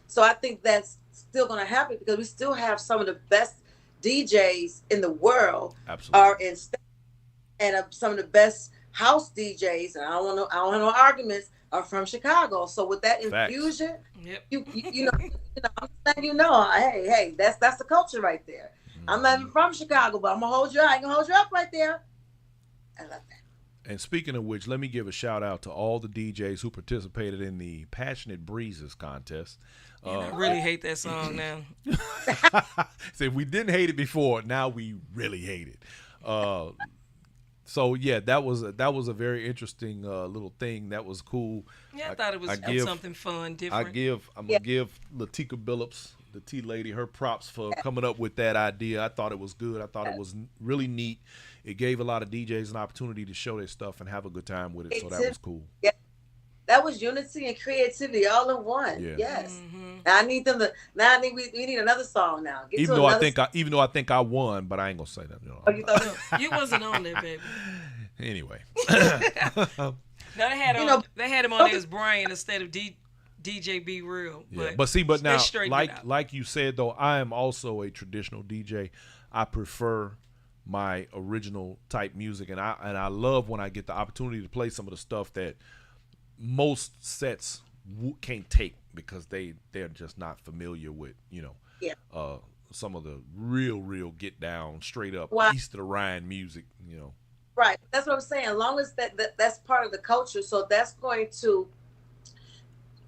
So I think that's still going to happen because we still have some of the best DJs in the world. Absolutely. Are in, and some of the best house DJs, and I don't have no arguments, are from Chicago. So with that infusion, yep. you know, I'm saying, hey, that's the culture right there. I'm not even from Chicago, but I'm gonna hold you. I ain't gonna hold you up right there. I love that. And speaking of which, let me give a shout out to all the DJs who participated in the Passionate Breezes contest. I really hate that song now. So if we didn't hate it before, now we really hate it. So yeah, that was a very interesting little thing. That was cool. Yeah, I thought it was something fun, different. I'm gonna give Latika Billups, the T lady, her props for coming up with that idea. I thought it was good. I thought it was really neat. It gave a lot of DJs an opportunity to show their stuff and have a good time with it. So that was cool. Yeah. That was unity and creativity all in one. Yeah. Yes. Mm-hmm. Now we need another song now. Even though I think I won, but I ain't gonna say that. Oh, you thought you wasn't on there, baby. Anyway. No, they had him on there as Brian instead of DJ Be Real. But now, like you said though, I am also a traditional DJ. I prefer my original type music, and I love when I get the opportunity to play some of the stuff that most sets can't take because they're just not familiar with some of the real get down straight up east of the Rhine music, Right, that's what I'm saying. As long as that's part of the culture, so that's going to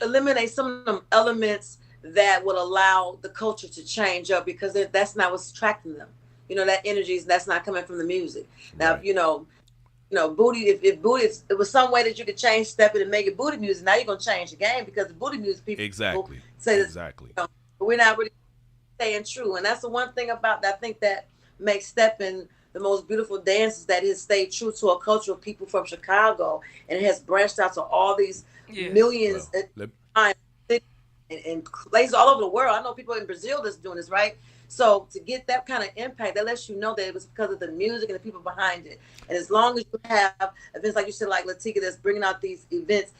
eliminate some of them elements that would allow the culture to change up because that's not what's attracting them. That energy that's not coming from the music. Now, right. Booty. If booty, if it was some way that you could change step it and make it booty music, now you're gonna change the game because the booty music people say exactly. We're not really staying true, and that's the one thing about that. I think that makes stepping the most beautiful dances that has stayed true to a culture of people from Chicago, and it has branched out to all these millions and places all over the world. I know people in Brazil that's doing this, right? So to get that kind of impact, that lets you know that it was because of the music and the people behind it. And as long as you have events like you said, like Latika, that's bringing out these events,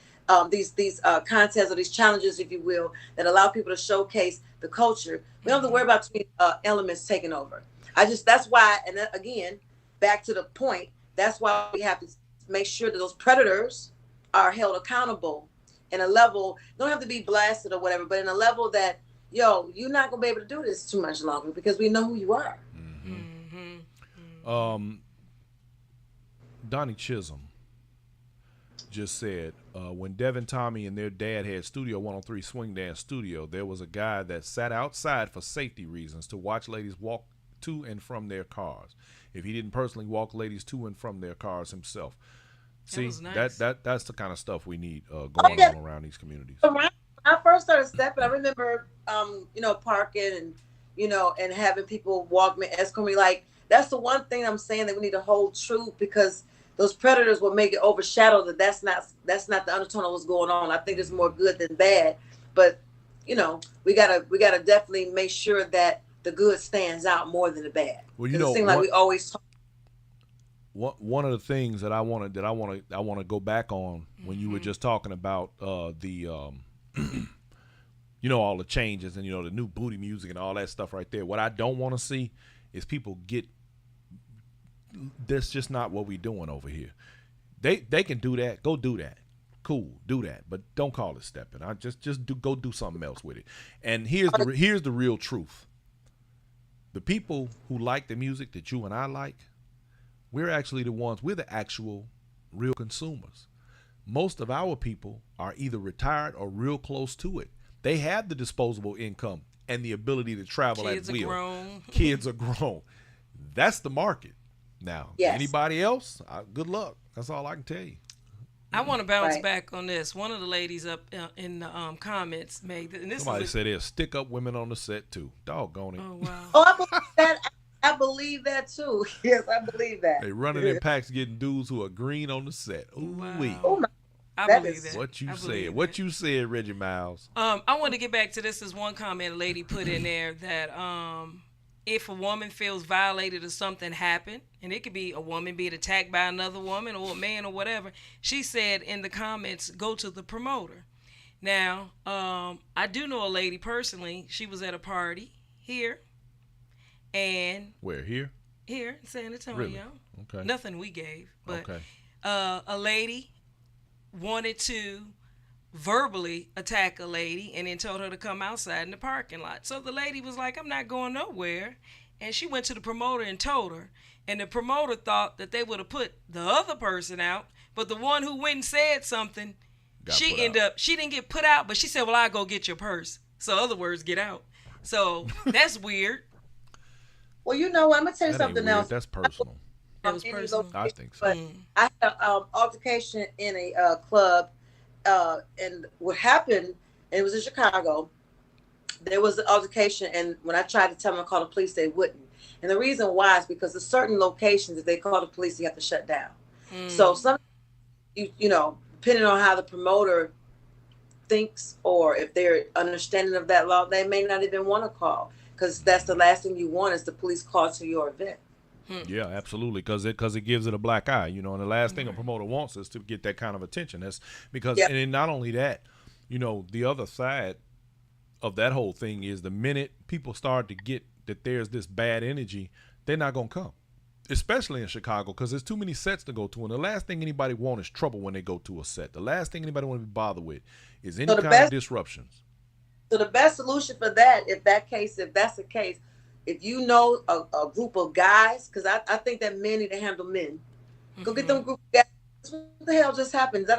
these contests or these challenges, if you will, that allow people to showcase the culture, we don't have to worry about too many elements taking over. That's why, and then, again, back to the point, that's why we have to make sure that those predators are held accountable in a level, don't have to be blasted or whatever, but in a level that, you're not going to be able to do this too much longer because we know who you are. Mm-hmm. Mm-hmm. Donnie Chisholm just said, when Devin Tommy and their dad had Studio 103 Swing Dance Studio, there was a guy that sat outside for safety reasons to watch ladies walk to and from their cars. If he didn't personally walk ladies to and from their cars himself. See, that's the kind of stuff we need going on around these communities. When I first started stepping, I remember, parking and having people walk me, escort me. Like, that's the one thing I'm saying that we need to hold true because those predators will make it overshadow that's not the undertone of what's going on. I think there's more good than bad, but we gotta definitely make sure that the good stands out more than the bad. Well, it seems like we always talk. One of the things that I want to go back on when you were just talking about all the changes and the new booty music and all that stuff right there. What I don't want to see is people that's just not what we doing over here. They can do that. Go do that. Cool, do that, but don't call it stepping. I just go do something else with it. And here's the real truth. The people who like the music that you and I like, we're actually the ones. We're the actual real consumers. Most of our people are either retired or real close to it. They have the disposable income and the ability to travel at will. Kids are grown. Kids are grown. That's the market. Now, Yes. Anybody else? Good luck. That's all I can tell you. I want to bounce back on this. One of the ladies up in the comments made, and this Somebody said they'll stick up women on the set too. Doggone it. Oh wow. Oh, I believe that. I believe that too. Yes, I believe that. They running in packs getting dudes who are green on the set. Ooh Wow. wee. Oh my. I That believe is- that. What you I said? believe What that. you said, Reggie Miles? I want to get back to this. Is one comment a lady put in there that if a woman feels violated or something happened, and it could be a woman being attacked by another woman or a man or whatever, she said in the comments, go to the promoter. Now, I do know a lady personally. She was at a party here, and Where, here? here in San Antonio. Really? Okay. Nothing we gave, but Okay. a lady wanted to verbally attack a lady and then told her to come outside in the parking lot. So the lady was like, I'm not going nowhere. And she went to the promoter and told her. And the promoter thought that they would have put the other person out, but the one who went and said something, she didn't get put out, but she said, well, I'll go get your purse. So other words, get out. So that's weird. Well, you know what? I'm gonna tell you That ain't something weird. else. That's personal. That was Any personal. I think so. But I had an altercation in a club, and what happened, and it was in Chicago, there was an altercation, and when I tried to tell them to call the police, they wouldn't. And the reason why is because there's certain locations, if they call the police, you have to shut down. So some, you know, depending on how the promoter thinks or if they're understanding of that law, they may not even want to call, because that's the last thing you want is the police call to your event. Yeah, absolutely, because it gives it a black eye, you know. And the last thing a promoter wants is to get that kind of attention. That's because, Yeah. and then not only that, you know, the other side of that whole thing is the minute people start to get that there's this bad energy, they're not gonna come, especially in Chicago, because there's too many sets to go to, and the last thing anybody wants is trouble when they go to a set. The last thing anybody want to be bothered with is any kind of disruptions. So the best solution for that, if that's the case, if you know a group of guys, because I think that men need to handle men, go get them group of guys. What the hell just happened?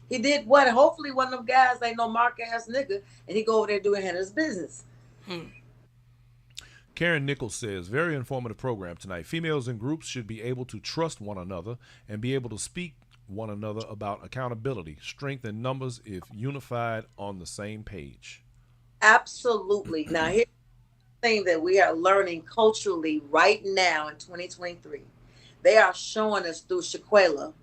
He did what? Hopefully one of them guys ain't no mark ass nigga, and he go over there doing his business. Karen Nichols says, very informative program tonight. Females in groups should be able to trust one another and be able to speak one another about accountability, strength in numbers if unified on the same page. Absolutely. Now, here's the thing that we are learning culturally right now in 2023. They are showing us through Shaquela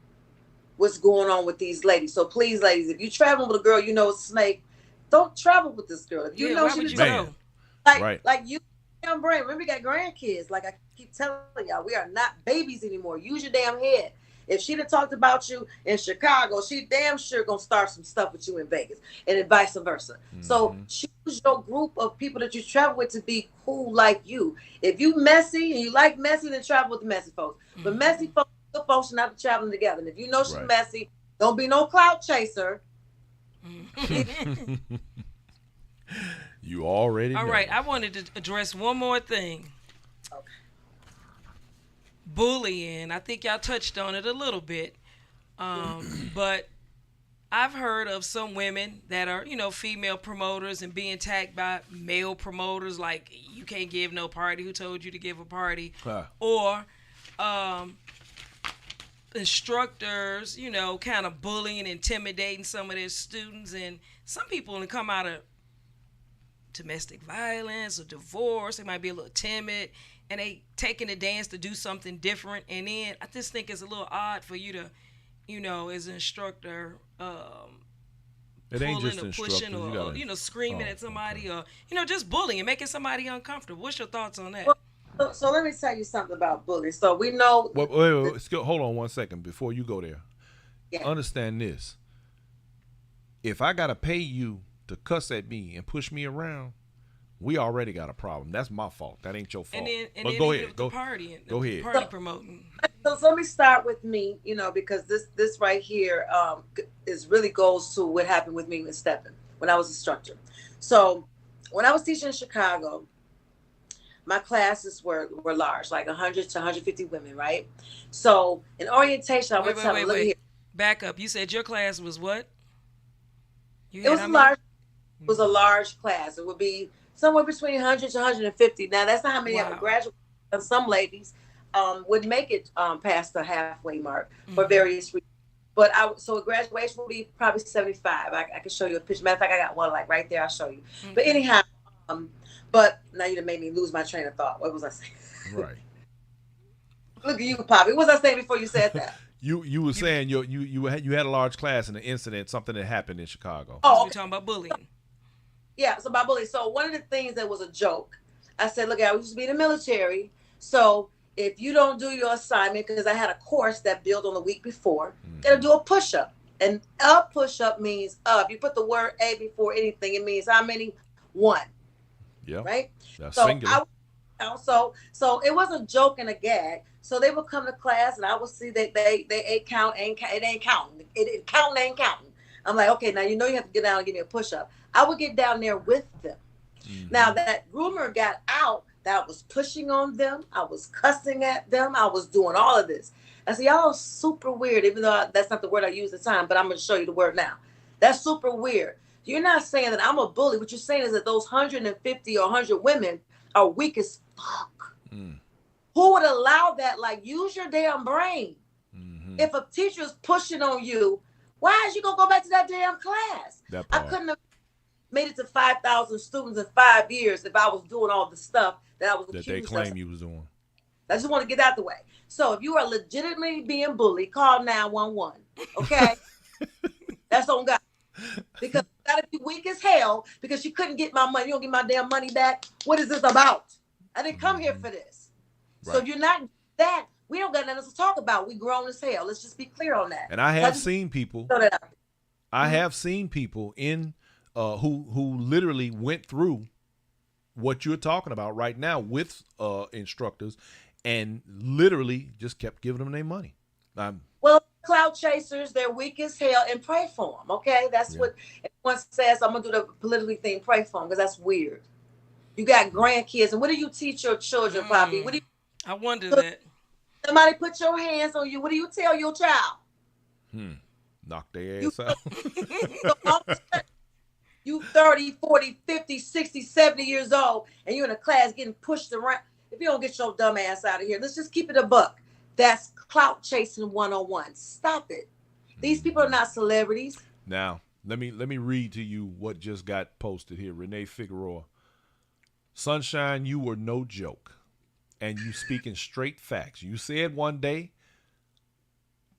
what's going on with these ladies. So please, ladies, if you travel with a girl, you know it's a snake, don't travel with this girl. If you know she's like you, damn brain. Remember, we got grandkids. Like I keep telling y'all, we are not babies anymore. Use your damn head. If she'd have talked about you in Chicago, she damn sure gonna start some stuff with you in Vegas, and then vice versa. So choose your group of people that you travel with to be cool like you. If you messy and you like messy, then travel with the messy folks. But messy folks, good folks should not be traveling together. And if you know she's messy, don't be no clout chaser. You already know. All right, I wanted to address one more thing. Okay. Bullying. I think y'all touched on it a little bit. But I've heard of some women that are, you know, female promoters and being attacked by male promoters, like you can't give no party, who told you to give a party? Or instructors, you know, kind of bullying, intimidating some of their students. And some people when they come out of domestic violence or divorce, they might be a little timid and they taking a dance to do something different. And then I just think it's a little odd for you to, you know, as an instructor, it ain't just pulling or pushing or, you know, screaming at somebody or, you know, just bullying, making somebody uncomfortable. What's your thoughts on that? So let me tell you something about bullying. So we know. Wait, hold on one second before you go there. Yeah. Understand this. If I gotta pay you to cuss at me and push me around, We already got a problem. That's my fault. That ain't your fault. But then go even ahead. with the party and Go ahead. party promoting. So let me start with me, because this right here is really goes to what happened with me with Stephen when I was instructor. So when I was teaching in Chicago, my classes were large, like 100 to 150 women, right? So in orientation, I would tell them, look here. Back up. You said your class was what? It was a large class. It would be somewhere between 100 to 150. Now that's not how many ever graduated. Some ladies would make it past the halfway mark for various reasons. But so a graduation would be probably 75. I can show you a picture. Matter of fact, I got one like right there. I'll show you. Okay. But anyhow, but now you done made me lose my train of thought. What was I saying? Right. Look at you, Poppy. What was I saying before you said that? You were saying you had a large class in an incident, something that happened in Chicago. Oh, we're talking about bullying. Yeah, so about bullying. So one of the things that was a joke, I said, look, I used to be in the military. So if you don't do your assignment, because I had a course that built on the week before, gotta do a push-up. And a push-up means up. You put the word A before anything, it means how many? One. Yeah. Right? That's so singular. So it was a joke and a gag. So they would come to class and I would see that they ain't counting. It ain't counting. It ain't counting. I'm like, okay, now you have to get down and give me a push-up. I would get down there with them. Now that rumor got out that I was pushing on them, I was cussing at them, I was doing all of this. I said, y'all are super weird, even though that's not the word I use at the time, but I'm going to show you the word now. That's super weird. You're not saying that I'm a bully. What you're saying is that those 150 or 100 women are weak as fuck. Who would allow that? Like, use your damn brain. If a teacher is pushing on you, why is you going to go back to that damn class? I couldn't have made it to 5,000 students in 5 years if I was doing all the stuff that I was accused that they claim you was doing. I just want to get out the way. So if you are legitimately being bullied, call 911. Okay? That's on God. Because you gotta be weak as hell because you couldn't get my money. You don't get my damn money back. What is this about? I didn't come here for this. Right. So if you're not that, we don't got nothing else to talk about. We grown as hell. Let's just be clear on that. And I have seen people. I have seen people in who literally went through what you're talking about right now with instructors and literally just kept giving them their money. Well, cloud chasers, they're weak as hell, and pray for them, okay? That's what everyone says. I'm going to do the politically thing, pray for them, because that's weird. You got grandkids, and what do you teach your children, Poppy? What do you? I wonder that. Somebody put your hands on you. What do you tell your child? Knock their ass out. You 30, 40, 50, 60, 70 years old, and you're in a class getting pushed around. If you don't get your dumb ass out of here, let's just keep it a buck. That's clout chasing 101. Stop it. These people are not celebrities. Now, let me read to you what just got posted here. Renee Figueroa. Sunshine, you were no joke. And you speaking straight facts. You said one day,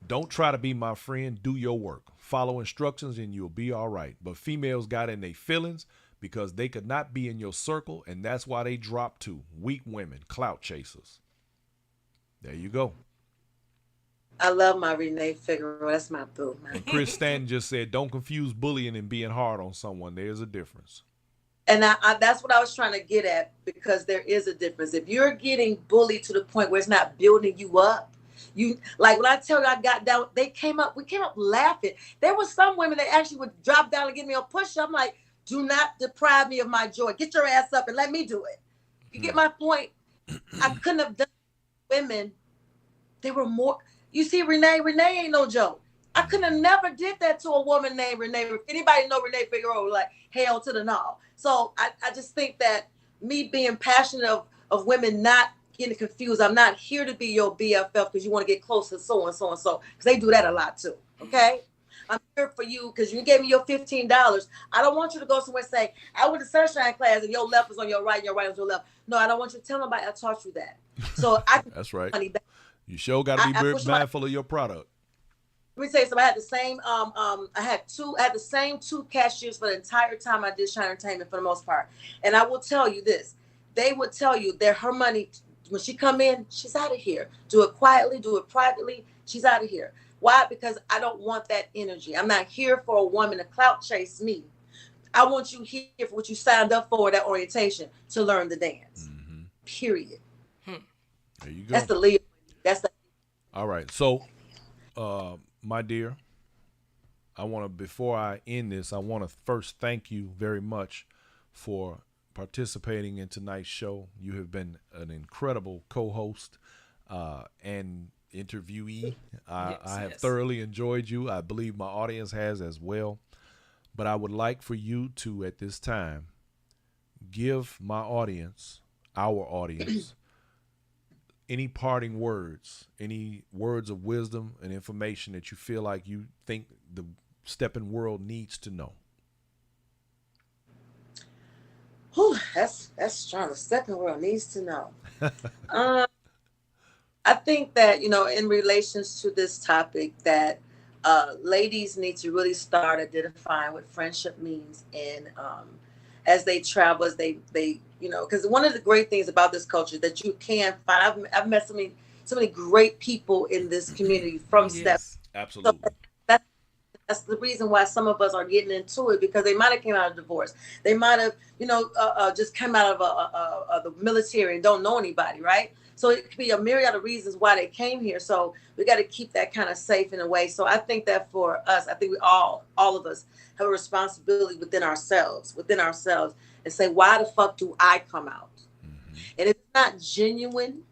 don't try to be my friend, do your work. Follow instructions and you'll be all right. But females got in their feelings because they could not be in your circle, and that's why they dropped to weak women, clout chasers. There you go. I love my Renee Figueroa. That's my boo, man. And Chris Stanton just said, don't confuse bullying and being hard on someone. There's a difference. And I that's what I was trying to get at, because there is a difference. If you're getting bullied to the point where it's not building you up, you like when I tell you I got down, we came up laughing. There were some women that actually would drop down and give me a push. I'm like, do not deprive me of my joy. Get your ass up and let me do it. You get my point? I couldn't have done women. They were more. You see, Renee ain't no joke. I couldn't have never did that to a woman named Renee. If anybody know Renee Figueroa, like, hell to the no. So I just think that me being passionate of women not getting confused, I'm not here to be your BFF because you want to get close to so and so and so, because they do that a lot too, okay? I'm here for you because you gave me your $15. I don't want you to go somewhere and say, I went to Sunshine class and your left was on your right and your right was on your left. No, I don't want you to tell nobody I taught you that. So I can That's right. Money back. You sure got to be very mindful of your product. Let me tell you something. I had the same I had the same two cashiers for the entire time I did Shine Entertainment for the most part. And I will tell you this. They would tell you that her money, when she come in, she's out of here. Do it quietly, do it privately. She's out of here. Why? Because I don't want that energy. I'm not here for a woman to clout chase me. I want you here for what you signed up for, that orientation, to learn the dance. Mm-hmm. Period. There you That's go. the Leo. That's the. All right. So, my dear, before I end this, I want to first thank you very much for participating in tonight's show. You have been an incredible co-host and interviewee. I have thoroughly enjoyed you. I believe my audience has as well. But I would like for you to, at this time, give my audience, our audience, any parting words, any words of wisdom and information that you feel like you think the stepping world needs to know. Whew, that's strong. The stepping world needs to know. I think that, in relations to this topic, that ladies need to really start identifying what friendship means, and as they travel, as they because one of the great things about this culture is that you can find. I've met so many great people in this community from Step. Absolutely. So that's the reason why some of us are getting into it, because they might have came out of divorce. They might have, just come out of the military and don't know anybody, right? So it could be a myriad of reasons why they came here. So we got to keep that kind of safe in a way. So I think that for us, I think we all of us have a responsibility within ourselves, and say, why the fuck do I come out? Mm-hmm. And if it's not genuine,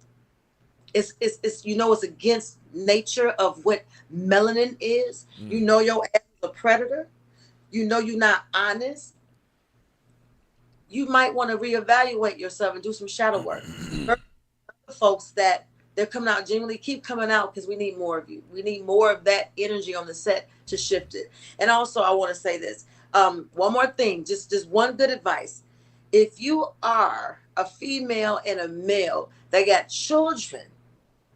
it's it's against nature of what melanin is. Mm. Your ass is a predator. You're not honest. You might want to reevaluate yourself and do some shadow work. Folks that they're coming out genuinely, keep coming out, because we need more of you. We need more of that energy on the set to shift it. And also, I want to say this. One more thing, just one good advice. If you are a female and a male that got children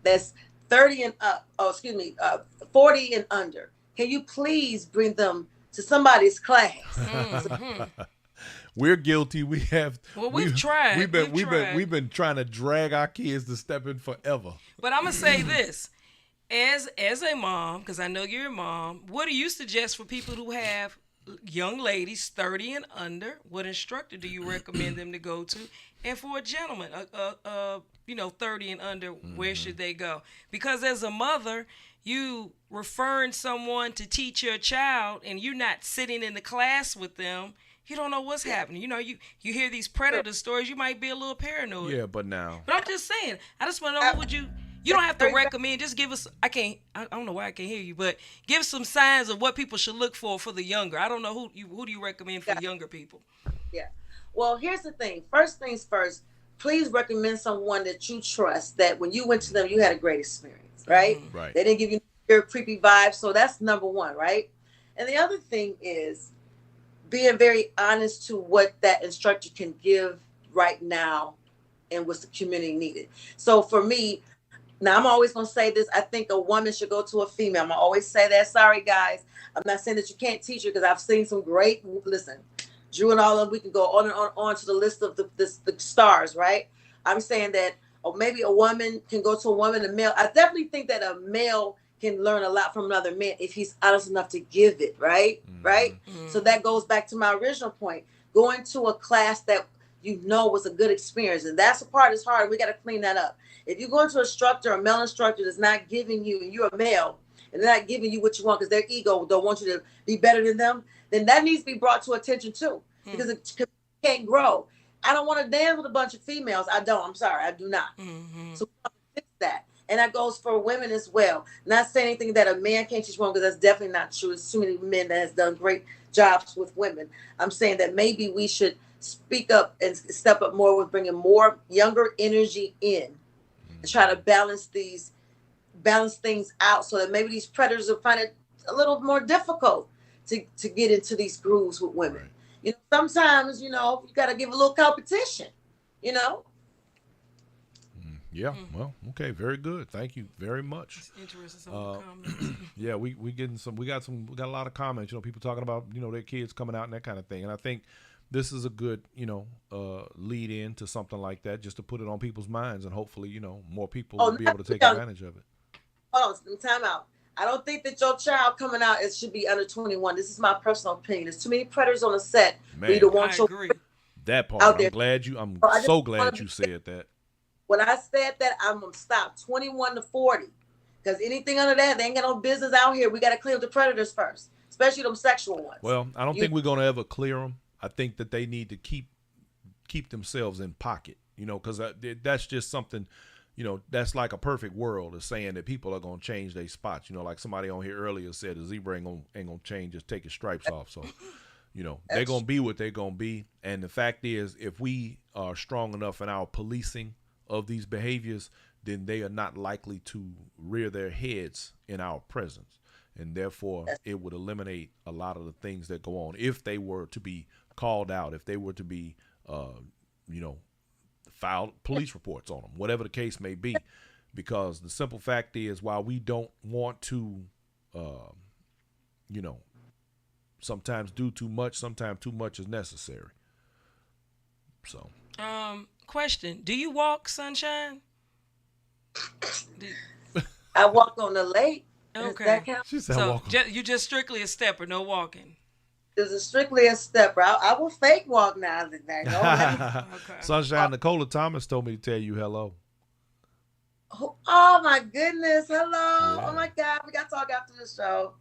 that's 30 and up, 40 and under, can you please bring them to somebody's class? Mm-hmm. We're guilty. We have. Well, we've tried. We've been trying to drag our kids to step in forever. But I'm gonna say this, as a mom, because I know you're a mom. What do you suggest for people who have young ladies 30 and under? What instructor do you recommend them to go to? And for a gentleman, 30 and under, where should they go? Because as a mother, you referring someone to teach your child, and you're not sitting in the class with them. You don't know what's happening. You hear these predator stories, you might be a little paranoid. Yeah, but now. But I'm just saying, I just want to know, what would you don't have to recommend, just give us, I don't know why I can't hear you, but give some signs of what people should look for the younger. I don't know who do you recommend for younger people? Yeah. Well, here's the thing. First things first, please recommend someone that you trust, that when you went to them, you had a great experience, right? Mm-hmm. Right. They didn't give you your creepy vibes. So that's number one, right? And the other thing is being very honest to what that instructor can give right now and what's the community needed. So for me, now I'm always going to say this. I think a woman should go to a female. I'm going to always say that. Sorry, guys. I'm not saying that you can't teach her, because I've seen some great, listen, Drew and all of them, we can go on and on to the list of the stars, right? I'm saying that, or maybe a woman can go to a woman, a male. I definitely think that a male can learn a lot from another man if he's honest enough to give it, right? Mm-hmm. Right? Mm-hmm. So that goes back to my original point. Going to a class that was a good experience. And that's the part that's hard. We got to clean that up. If you go into an instructor, a male instructor that's not giving you, and you're a male, and they're not giving you what you want because their ego don't want you to be better than them, then that needs to be brought to attention too. Because it can't grow. I don't want to dance with a bunch of females. I don't. I'm sorry. I do not. Mm-hmm. So we have to fix that. And that goes for women as well. Not saying anything that a man can't teach women, because that's definitely not true. There's too many men that has done great jobs with women. I'm saying that maybe we should speak up and step up more with bringing more younger energy in, and try to balance things out, so that maybe these predators will find it a little more difficult to get into these grooves with women. Right. Sometimes, you got to give a little competition, Yeah. Well, okay. Very good. Thank you very much. It's interesting. Some comments. Yeah, we got a lot of comments. People talking about their kids coming out and that kind of thing. And I think this is a good lead in to something like that, just to put it on people's minds, and hopefully more people will be able to take advantage of it. Hold on, time out. I don't think that your child coming out it should be under 21. This is my personal opinion. There's too many predators on the set for you Man, to I want your agree. that part. out I'm there. glad you. I'm So I just so want glad to you be said that. when I said that, I'm gonna stop 21 to 40. Because anything under that, they ain't got no business out here. We got to clear up the predators first, especially them sexual ones. Well, I don't You, think we're gonna ever clear them. I think that they need to keep themselves in pocket. You know, because that's just something. You know, that's like a perfect world of saying that people are gonna change their spots. You know, like somebody on here earlier said, a zebra ain't gonna change, just take his stripes off. So, you know, they're gonna be what they're gonna be. And the fact is, if we are strong enough in our policing of these behaviors, then they are not likely to rear their heads in our presence. And therefore, it would eliminate a lot of the things that go on if they were to be called out, if they were to be, you know, filed police reports on them, whatever the case may be. Because the simple fact is, while we don't want to, you know, sometimes do too much, sometimes too much is necessary. So, Question: do you walk, Sunshine? I walk on the lake. Does Okay. that count? she said, So "Welcome." you just strictly a stepper, no walking. This is strictly a stepper. I will fake walk now. Don't let me. Okay. Sunshine Nicola Thomas told me to tell you hello. Oh my goodness! Hello! Yeah. Oh my God! We got to talk after the show.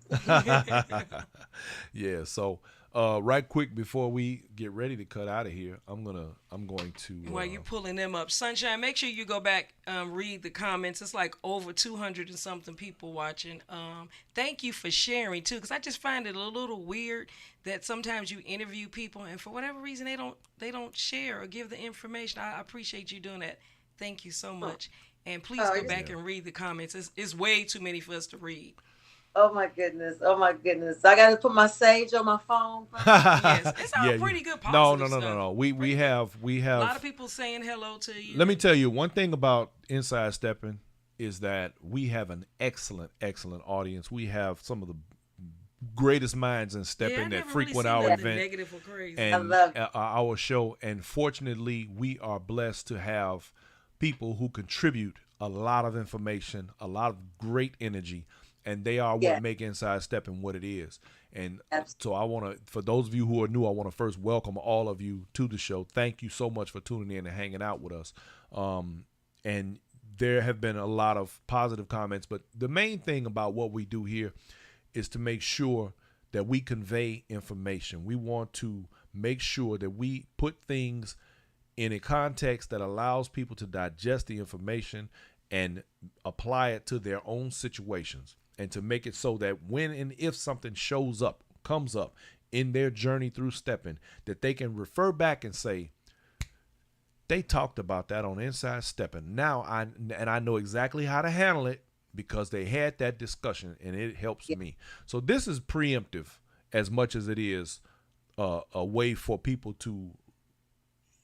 Yeah. So, right quick before we get ready to cut out of here, I'm going to. While you pulling them up, Sunshine, make sure you go back, read the comments. It's like over 200 and something people watching. Thank you for sharing too, because I just find it a little weird that sometimes you interview people and for whatever reason they don't share or give the information. I appreciate you doing that. Thank you so much. And please go back and read the comments. It's way too many for us to read. Oh my goodness! Oh my goodness! I got to put my sage on my phone. Yes, it's all pretty good. Positive stuff. No. We have a lot of people saying hello to you. Let me tell you one thing about Inside Stepping is that we have an excellent audience. We have some of the greatest minds in stepping that frequent our event negative or crazy. and our show. And fortunately, we are blessed to have people who contribute a lot of information, a lot of great energy, and they are what make Inside Stepping what it is. And so I want to, for those of you who are new, I want to first welcome all of you to the show. Thank you so much for tuning in and hanging out with us. And there have been a lot of positive comments, but the main thing about what we do here is to make sure that we convey information. We want to make sure that we put things in a context that allows people to digest the information and apply it to their own situations, and to make it so that when and if something comes up in their journey through stepping, that they can refer back and say, they talked about that on Inside Stepping. Now I know exactly how to handle it because they had that discussion and it helps me. So this is preemptive as much as it is a way for people to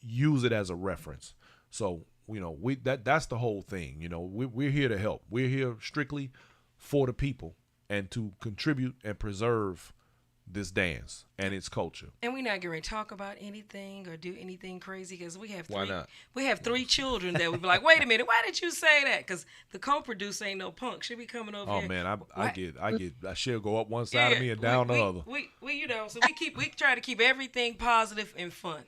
use it as a reference. So, you know, that's the whole thing. You know, we're here to help. We're here strictly for the people and to contribute and preserve this dance and its culture. And we're not going to talk about anything or do anything crazy because we have Why not? We have 3 children that would be like, wait a minute, why did you say that? Because the co-producer ain't no punk. She be coming over here. Oh man, I she'll go up one side of me and down the other. We you know, so we try to keep everything positive and fun.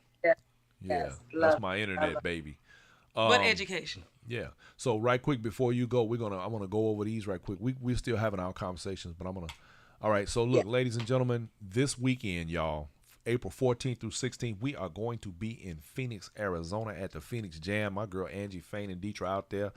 Yeah, that's my internet baby. But education. Yeah. So right quick before you go, I want to go over these right quick. We're still having our conversations, but all right. So look, ladies and gentlemen, this weekend, y'all, April 14th through 16th, we are going to be in Phoenix, Arizona at the Phoenix Jam. My girl Angie Fain and Deetra out there.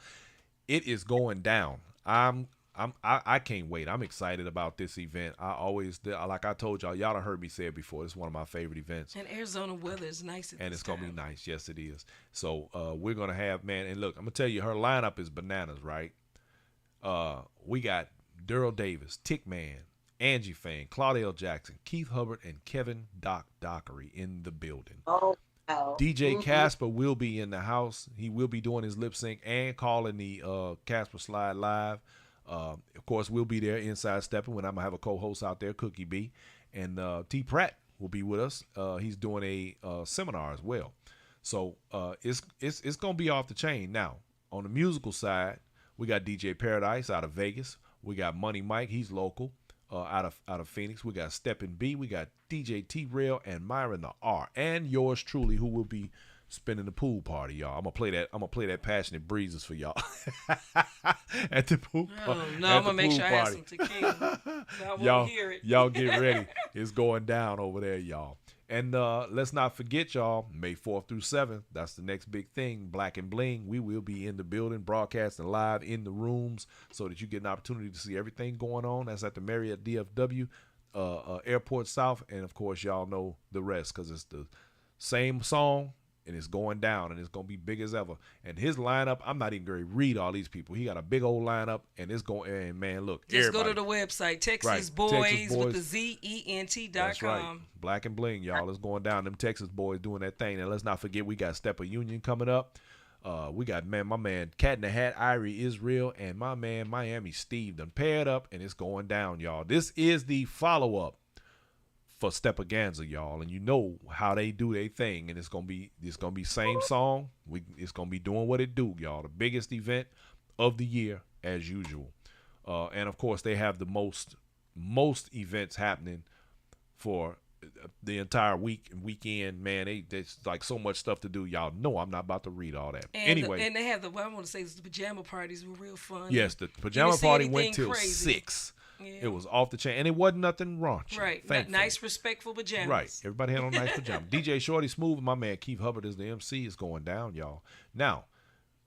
It is going down. I can't wait. I'm excited about this event. Like I told y'all done heard me say it before. It's one of my favorite events. And Arizona weather is nice and it's gonna be nice. Yes, it is. So we're gonna have, man, and look, I'm gonna tell you, her lineup is bananas, right? We got Daryl Davis, Tick Man, Angie Fain, Claudel Jackson, Keith Hubbard, and Kevin Dockery in the building. Oh, wow. DJ Casper will be in the house. He will be doing his lip sync and calling the Casper Slide live. Of course, we'll be there Inside Stepping when I'm gonna have a co-host out there, Cookie B, and T Pratt will be with us. He's doing a seminar as well. So it's gonna be off the chain. Now on the musical side, we got DJ Paradise out of Vegas. We got Money Mike, he's local, out of Phoenix. We got Steppin' B. We got DJ T Rail and Myron the R, and yours truly, who will be spinning the pool party, y'all. I'm gonna play that Passionate Breezes for y'all at the pool. Oh no, I'm gonna make sure I have some tequila. So I won't hear it. Y'all get ready. It's going down over there, y'all. And let's not forget, y'all, May 4th through 7th, that's the next big thing, Black and Bling. We will be in the building, broadcasting live in the rooms so that you get an opportunity to see everything going on. That's at the Marriott DFW, Airport South. And, of course, y'all know the rest because it's the same song. And it's going down, and it's going to be big as ever. And his lineup, I'm not even going to read all these people. He got a big old lineup, and it's going, and man, look. Just go to the website, Texas Boys with the ZENT.com. That's right. Black and Bling, y'all. It's going down. Them Texas boys doing that thing. And let's not forget, we got Step of Union coming up. We got, my man, Cat in the Hat, Irie Israel, and my man, Miami Steve, done paired up, and it's going down, y'all. This is the follow-up for Stepaganza, y'all, and you know how they do their thing, and it's gonna be same song. It's gonna be doing what it do, y'all. The biggest event of the year as usual, and of course they have the most events happening for the entire weekend. Man, there's like so much stuff to do. Y'all know I'm not about to read all that. And anyway, and they have what I want to say is the pajama parties were real fun. Yes, the pajama party went till 6. Yeah. It was off the chain, and it wasn't nothing raunchy. Right, nice, respectful pajamas. Right, everybody had on nice pajamas. DJ Shorty Smooth and my man Keith Hubbard is the MC. Is going down, y'all. Now,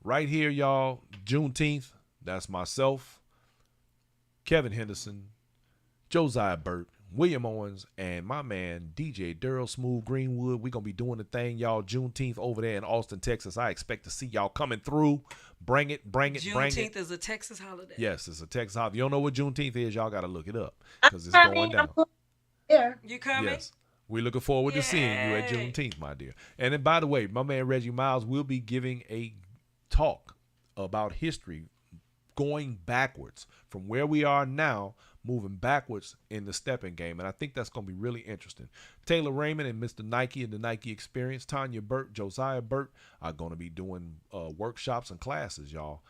right here, y'all, Juneteenth. That's myself, Kevin Henderson, Josiah Burt, William Owens, and my man DJ Daryl Smooth Greenwood. We're gonna be doing the thing, y'all, Juneteenth over there in Austin, Texas. I expect to see y'all coming through. Bring it. Juneteenth is a Texas holiday. Yes, it's a Texas holiday. If you don't know what Juneteenth is, y'all gotta look it up because it's going down. Yeah. You coming? Yes. We're looking forward to seeing you at Juneteenth, my dear. And then, by the way, my man Reggie Miles will be giving a talk about history going backwards from where we are now, moving backwards in the stepping game. And I think that's going to be really interesting. Taylor Raymond and Mr. Nike and the Nike Experience, Tanya Burt, Josiah Burt are going to be doing workshops and classes, y'all.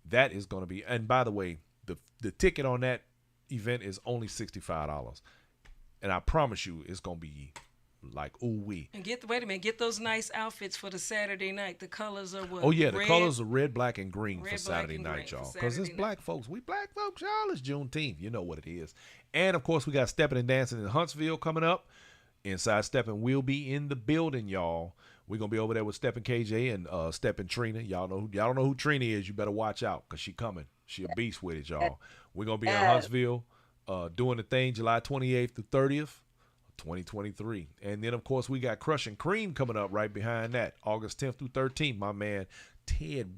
That is going to be, and by the way, the ticket on that event is only $65. And I promise you, it's going to be like, ooh wee. And get those nice outfits for the Saturday night. The colors are what? Oh yeah, the colors are red, black, and green for Saturday night, y'all. Because it's black folks. We black folks, y'all. It's Juneteenth. You know what it is. And of course, we got Stepping and Dancing in Huntsville coming up. Inside Stepping will be in the building, y'all. We're gonna be over there with Steppin' KJ and Steppin' Trina. Y'all don't know who Trina is. You better watch out because she coming. She a beast with it, y'all. We're gonna be in Huntsville doing the thing July 28th to 30th. 2023. And then, of course, we got Crush and Cream coming up right behind that. August 10th through 13th. My man, Ted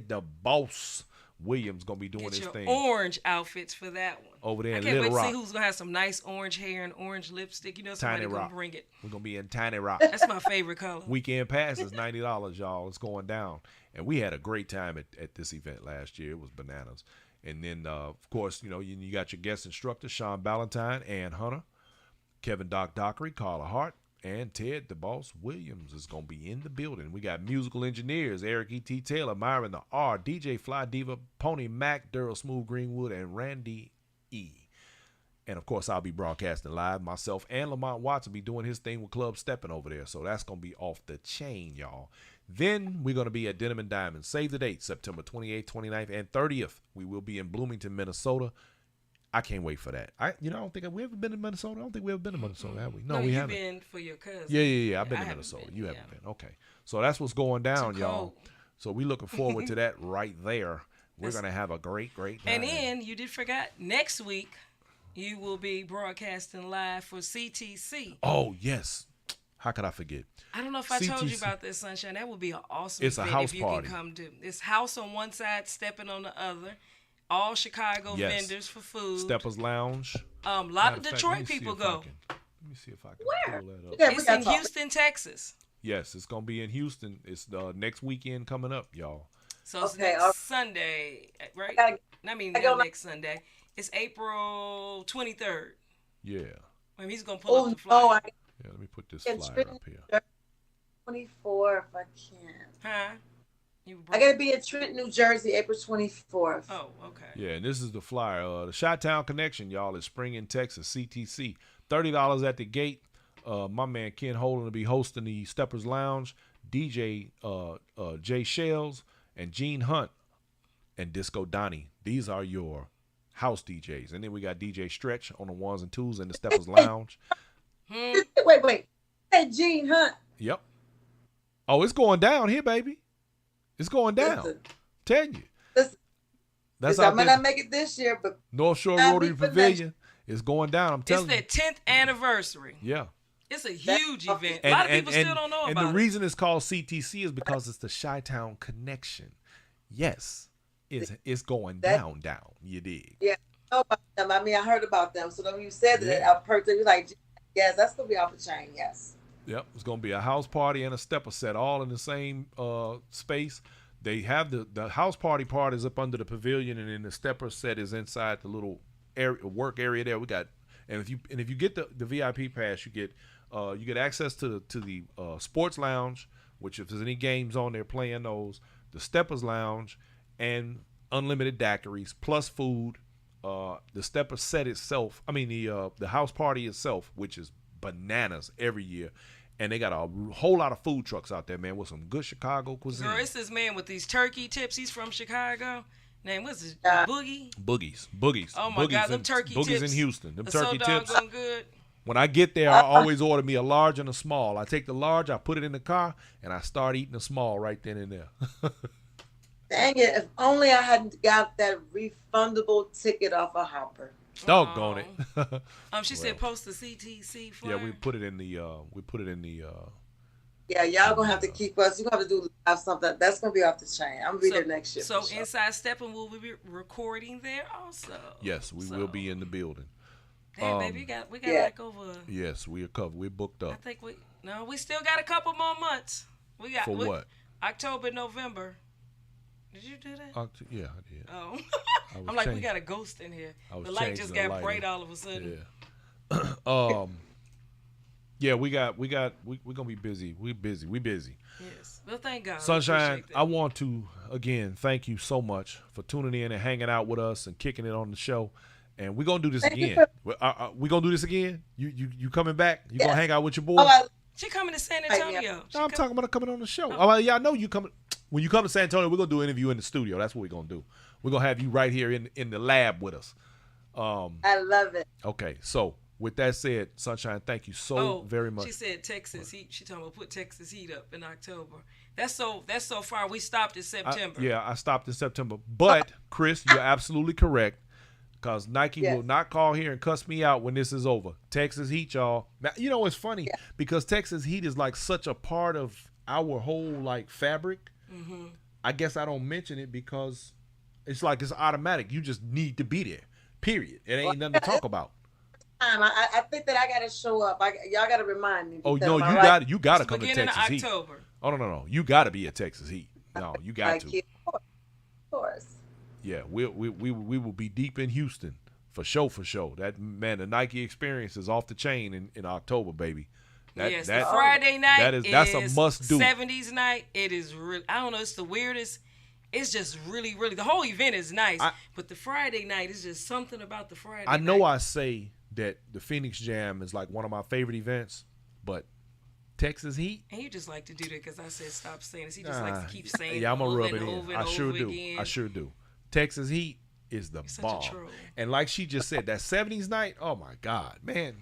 the Boss Williams, going to be doing this thing. Orange outfits for that one. Over there in Little Rock. I can't wait to see who's going to have some nice orange hair and orange lipstick. You know, somebody's going to bring it. We're going to be in Tiny Rock. That's my favorite color. Weekend pass is $90, y'all. It's going down. And we had a great time at this event last year. It was bananas. And then, of course, you got your guest instructors, Sean Ballantyne and Hunter. Kevin Dockery, Carla Hart, and Ted the Boss Williams is going to be in the building. We got musical engineers, Eric E.T. Taylor, Myron the R, DJ Fly Diva, Pony Mac, Daryl Smooth Greenwood, and Randy E. And, of course, I'll be broadcasting live. Myself and Lamont Watts will be doing his thing with Club Steppin' over there. So that's going to be off the chain, y'all. Then we're going to be at Denim and Diamond. Save the date, September 28th, 29th, and 30th. We will be in Bloomington, Minnesota. I can't wait for that. I don't think we ever been to Minnesota. I don't think we ever been to Minnesota, have we? No, we haven't. You've been for your cousin. Yeah. I've been to Minnesota. You haven't been. Okay. So that's what's going down, y'all. So we looking forward to that right there. We're going to have a great time. And then you did forget, next week you will be broadcasting live for CTC. Oh, yes. How could I forget? I don't know if I told you about this, Sunshine. That would be an awesome event. It's a house if you party. Can come do. It's house on one side, Stepping on the other. All Chicago vendors for food. Steppers Lounge. A lot of Detroit people go. Let me see if I can Where? pull that up. Yeah, it's in Houston, Texas. Yes, it's going to be in Houston. It's the next weekend coming up, y'all. So it's next Sunday, right? Next Sunday. It's April 23rd. Yeah. I mean, he's going to pull up the flyer. Let me put this flyer up here. 24 if I can. Huh? I got to be in Trenton, New Jersey, April 24th. Oh, okay. Yeah, and this is the flyer. The Chi-Town Connection, y'all, is Spring in Texas, CTC. $30 at the gate. My man Ken Holden will be hosting the Steppers Lounge. DJ Jay Shells and Gene Hunt and Disco Donnie. These are your house DJs. And then we got DJ Stretch on the ones and twos in the Steppers Lounge. Wait. Hey, Gene Hunt. Yep. Oh, it's going down here, baby. It's going down. Listen, Tell you. That's I may not make it this year, but North Shore Rotary Pavilion is going down. I'm telling you. It's their 10th anniversary. Yeah. It's a huge event. A lot of people still don't know about it. And the reason it's called CTC is because it's the Chi-Town Connection. Yes. It's going down. You dig? Yeah. I know about them. I mean, I heard about them. So when you said that, I heard them. Like, yes, that's going to be off the chain. Yes. Yep. It's going to be a house party and a stepper set all in the same space. They have the house party part is up under the pavilion, and then the stepper set is inside the little work area there. We got, and if you get the VIP pass, you get access to the sports lounge, which if there's any games on there, playing those, the steppers lounge, and unlimited daiquiris plus food. The stepper set itself, the house party itself, which is bananas every year. And they got a whole lot of food trucks out there, man, with some good Chicago cuisine. Girl, it's this man with these turkey tips. He's from Chicago. Name, what's his Boogie? Boogies. Oh, my God, them turkey tips. Boogies in Houston. Them turkey tips. So doggone good. When I get there, I always order me a large and a small. I take the large, I put it in the car, and I start eating the small right then and there. Dang it. If only I hadn't got that refundable ticket off a Hopper. Doggone it. She said post the CTC flyer. Yeah, we put it in the Yeah, y'all gonna have to keep us. You gonna have to do live something. That's gonna be off the chain. I'm reading it next year. So Inside Steppin' will be recording there also. Yes, we will be in the building. Damn, baby, we got like over. Yes, we are covered. We're booked up. I think we still got a couple more months. What? October, November. Did you do that? Yeah, I did. Oh, I'm like, we got a ghost in here. The light just got bright all of a sudden. Yeah. Yeah, we're gonna be busy. We busy. Yes. Well, thank God. Sunshine, I want to again thank you so much for tuning in and hanging out with us and kicking it on the show. And we're gonna do this again. We gonna do this again. You coming back? You gonna hang out with your boy? She coming to San Antonio. No, I'm talking about coming on the show. I know you coming. When you come to San Antonio, we're gonna do an interview in the studio. That's what we're gonna do. We're gonna have you right here in the lab with us. I love it. Okay, so with that said, Sunshine, thank you so very much. She said Texas Heat. She talking about put Texas Heat up in October. That's so far. We stopped in September. I stopped in September. But Chris, you're absolutely correct. Because Nike will not call here and cuss me out when this is over. Texas Heat, y'all. Now, you know, it's funny because Texas Heat is like such a part of our whole like fabric. Mm-hmm. I guess I don't mention it because it's like it's automatic. You just need to be there. Period. It ain't nothing to talk about. I think that I got to show up. Y'all got to remind me. Oh no, you got to come to Texas Heat. Oh no, you got to be at Texas Heat. No, you got to. Of course. Yeah, we will be deep in Houston for sure. That man, the Nike experience is off the chain in October, baby. The Friday night that's a must do. 70s night. It is really, I don't know. It's the weirdest. It's just really, really. The whole event is nice, but the Friday night is just something about the Friday. I know I say that the Phoenix Jam is like one of my favorite events, but Texas Heat. And you just like to do that because I said stop saying this. He just likes to keep saying. Yeah, I'm gonna rub it in. Over I sure do. Again. I sure do. Texas Heat is the bomb. And like she just said, that 70s night, oh my God, man.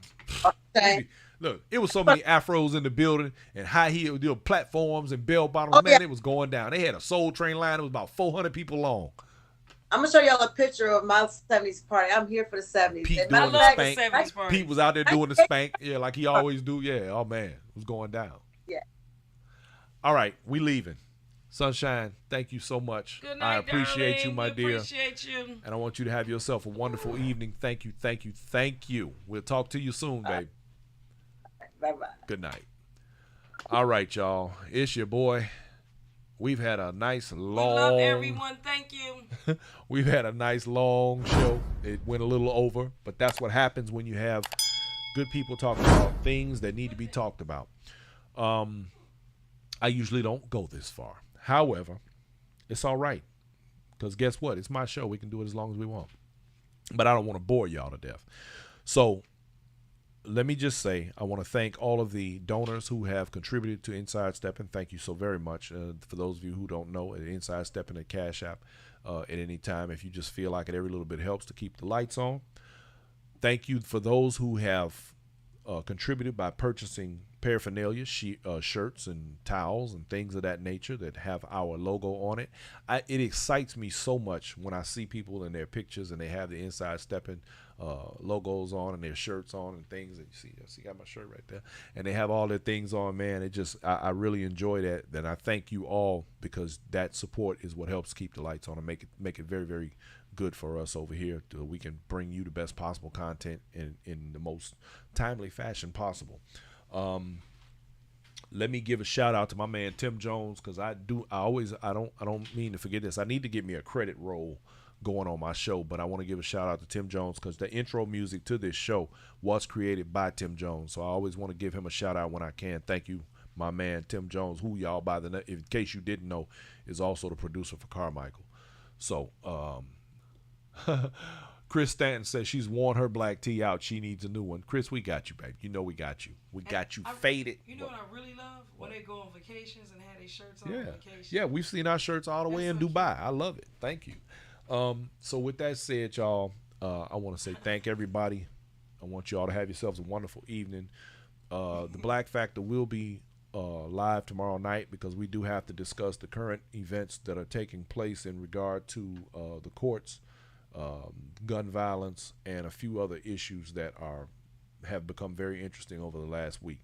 Okay. Look, it was so many afros in the building and high heel platforms and bell bottoms. It was going down. They had a Soul Train line. It was about 400 people long. I'm going to show y'all a picture of my 70s party. I'm here for the 70s. Pete doing the spank. Pete was out there doing the spank. Yeah, like he always do. Yeah, oh man, it was going down. Yeah. All right, we leaving. Sunshine, thank you so much. Good night, I appreciate darling. you, my dear. Appreciate you. And I want you to have yourself a wonderful evening. Thank you. We'll talk to you soon, babe. Bye-bye. Good night. All right, y'all. It's your boy. We've had a nice long. We love everyone. Thank you. We've had a nice long show. It went a little over, but that's what happens when you have good people talking about things that need to be talked about. I usually don't go this far. However, It's all right. Because guess what? It's my show. We can do it as long as we want. But I don't want to bore y'all to death. So let me just say, I want to thank all of the donors who have contributed to Inside Stepping. Thank you so very much. For those of you who don't know, Inside Stepping at Cash App at any time, if you just feel like it, every little bit helps to keep the lights on. Thank you for those who have contributed by purchasing paraphernalia, shirts and towels and things of that nature that have our logo on it. It excites me so much when I see people in their pictures and they have the Inside Stepping logos on and their shirts on and things. And you see, I got my shirt right there, and they have all their things on. Man, it just I really enjoy that. And I thank you all, because that support is what helps keep the lights on and make it very, very good for us over here. We can bring you the best possible content in the most timely fashion possible. Let me give a shout out to my man Tim Jones, because I don't mean to forget this. I need to get me a credit roll going on my show, but I want to give a shout out to Tim Jones, because the intro music to this show was created by Tim Jones. So I always want to give him a shout out when I can. Thank you, my man Tim Jones, who y'all in case you didn't know, is also the producer for Carmichael. So Chris Stanton says she's worn her black tee out. She needs a new one. Chris, we got you, baby. You know we got you. We got you faded. You know what I really love? When they go on vacations and have their shirts on vacation. Yeah, we've seen our shirts all the way in Dubai. I love it. Thank you. So with that said, y'all, I want to say thank everybody. I want you all to have yourselves a wonderful evening. The Black Factor will be live tomorrow night, because we do have to discuss the current events that are taking place in regard to the courts, gun violence, and a few other issues that have become very interesting over the last week,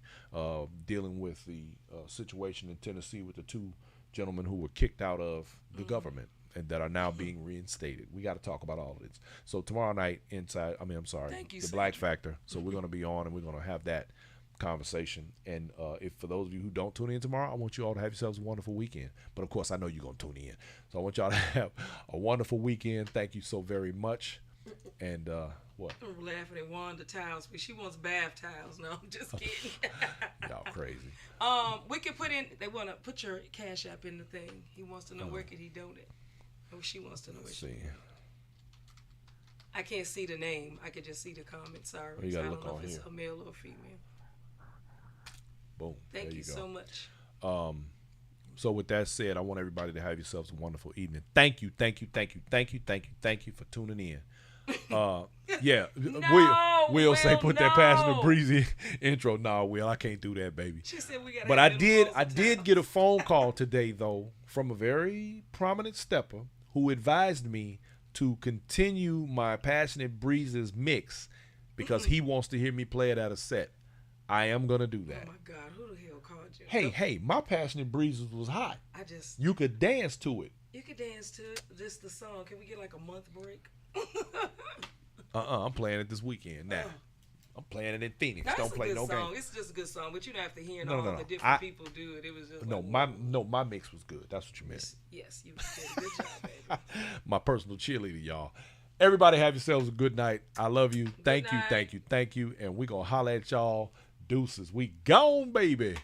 dealing with the situation in Tennessee with the two gentlemen who were kicked out of the government and that are now being reinstated. We got to talk about all of this. So tomorrow night, the Black Factor. So we're going to be on, and we're going to have that conversation. And if for those of you who don't tune in tomorrow, I want you all to have yourselves a wonderful weekend. But of course, I know you're going to tune in. So I want y'all to have a wonderful weekend. Thank you so very much. And what? I'm laughing at Wanda towels, but she wants bath towels. No, I'm just kidding. Y'all crazy. We can put in. They want to put your Cash App in the thing. He wants to know where could he donate. Oh, she wants to know where. See. I can't see the name. I could just see the comment. Sorry. You gotta I look don't know on if here. it's a male or a female. Boom. Thank you so much. So with that said, I want everybody to have yourselves a wonderful evening. Thank you for tuning in. Yeah, Will say put that passionate breezy intro. No, Will, I can't do that, baby. She said we gotta. But I did get a phone call today though from a very prominent stepper who advised me to continue my Passionate Breezes mix because he wants to hear me play it at a set. I am gonna do that. Oh my God, who the hell called you? Hey, my Passionate Breezes was hot. You could dance to it. You could dance to the song. Can we get like a month break? I'm playing it this weekend now. I'm playing it in Phoenix. That's Don't play no song. game. It's just a good song, but you don't have to hear No. the different people do it. It was just my mix was good. That's what you meant. Yes, you did. Good job, baby. My personal cheerleader, y'all. Everybody have yourselves a good night. I love you. Thank you. And we gonna holler at y'all. Deuces. We gone, baby.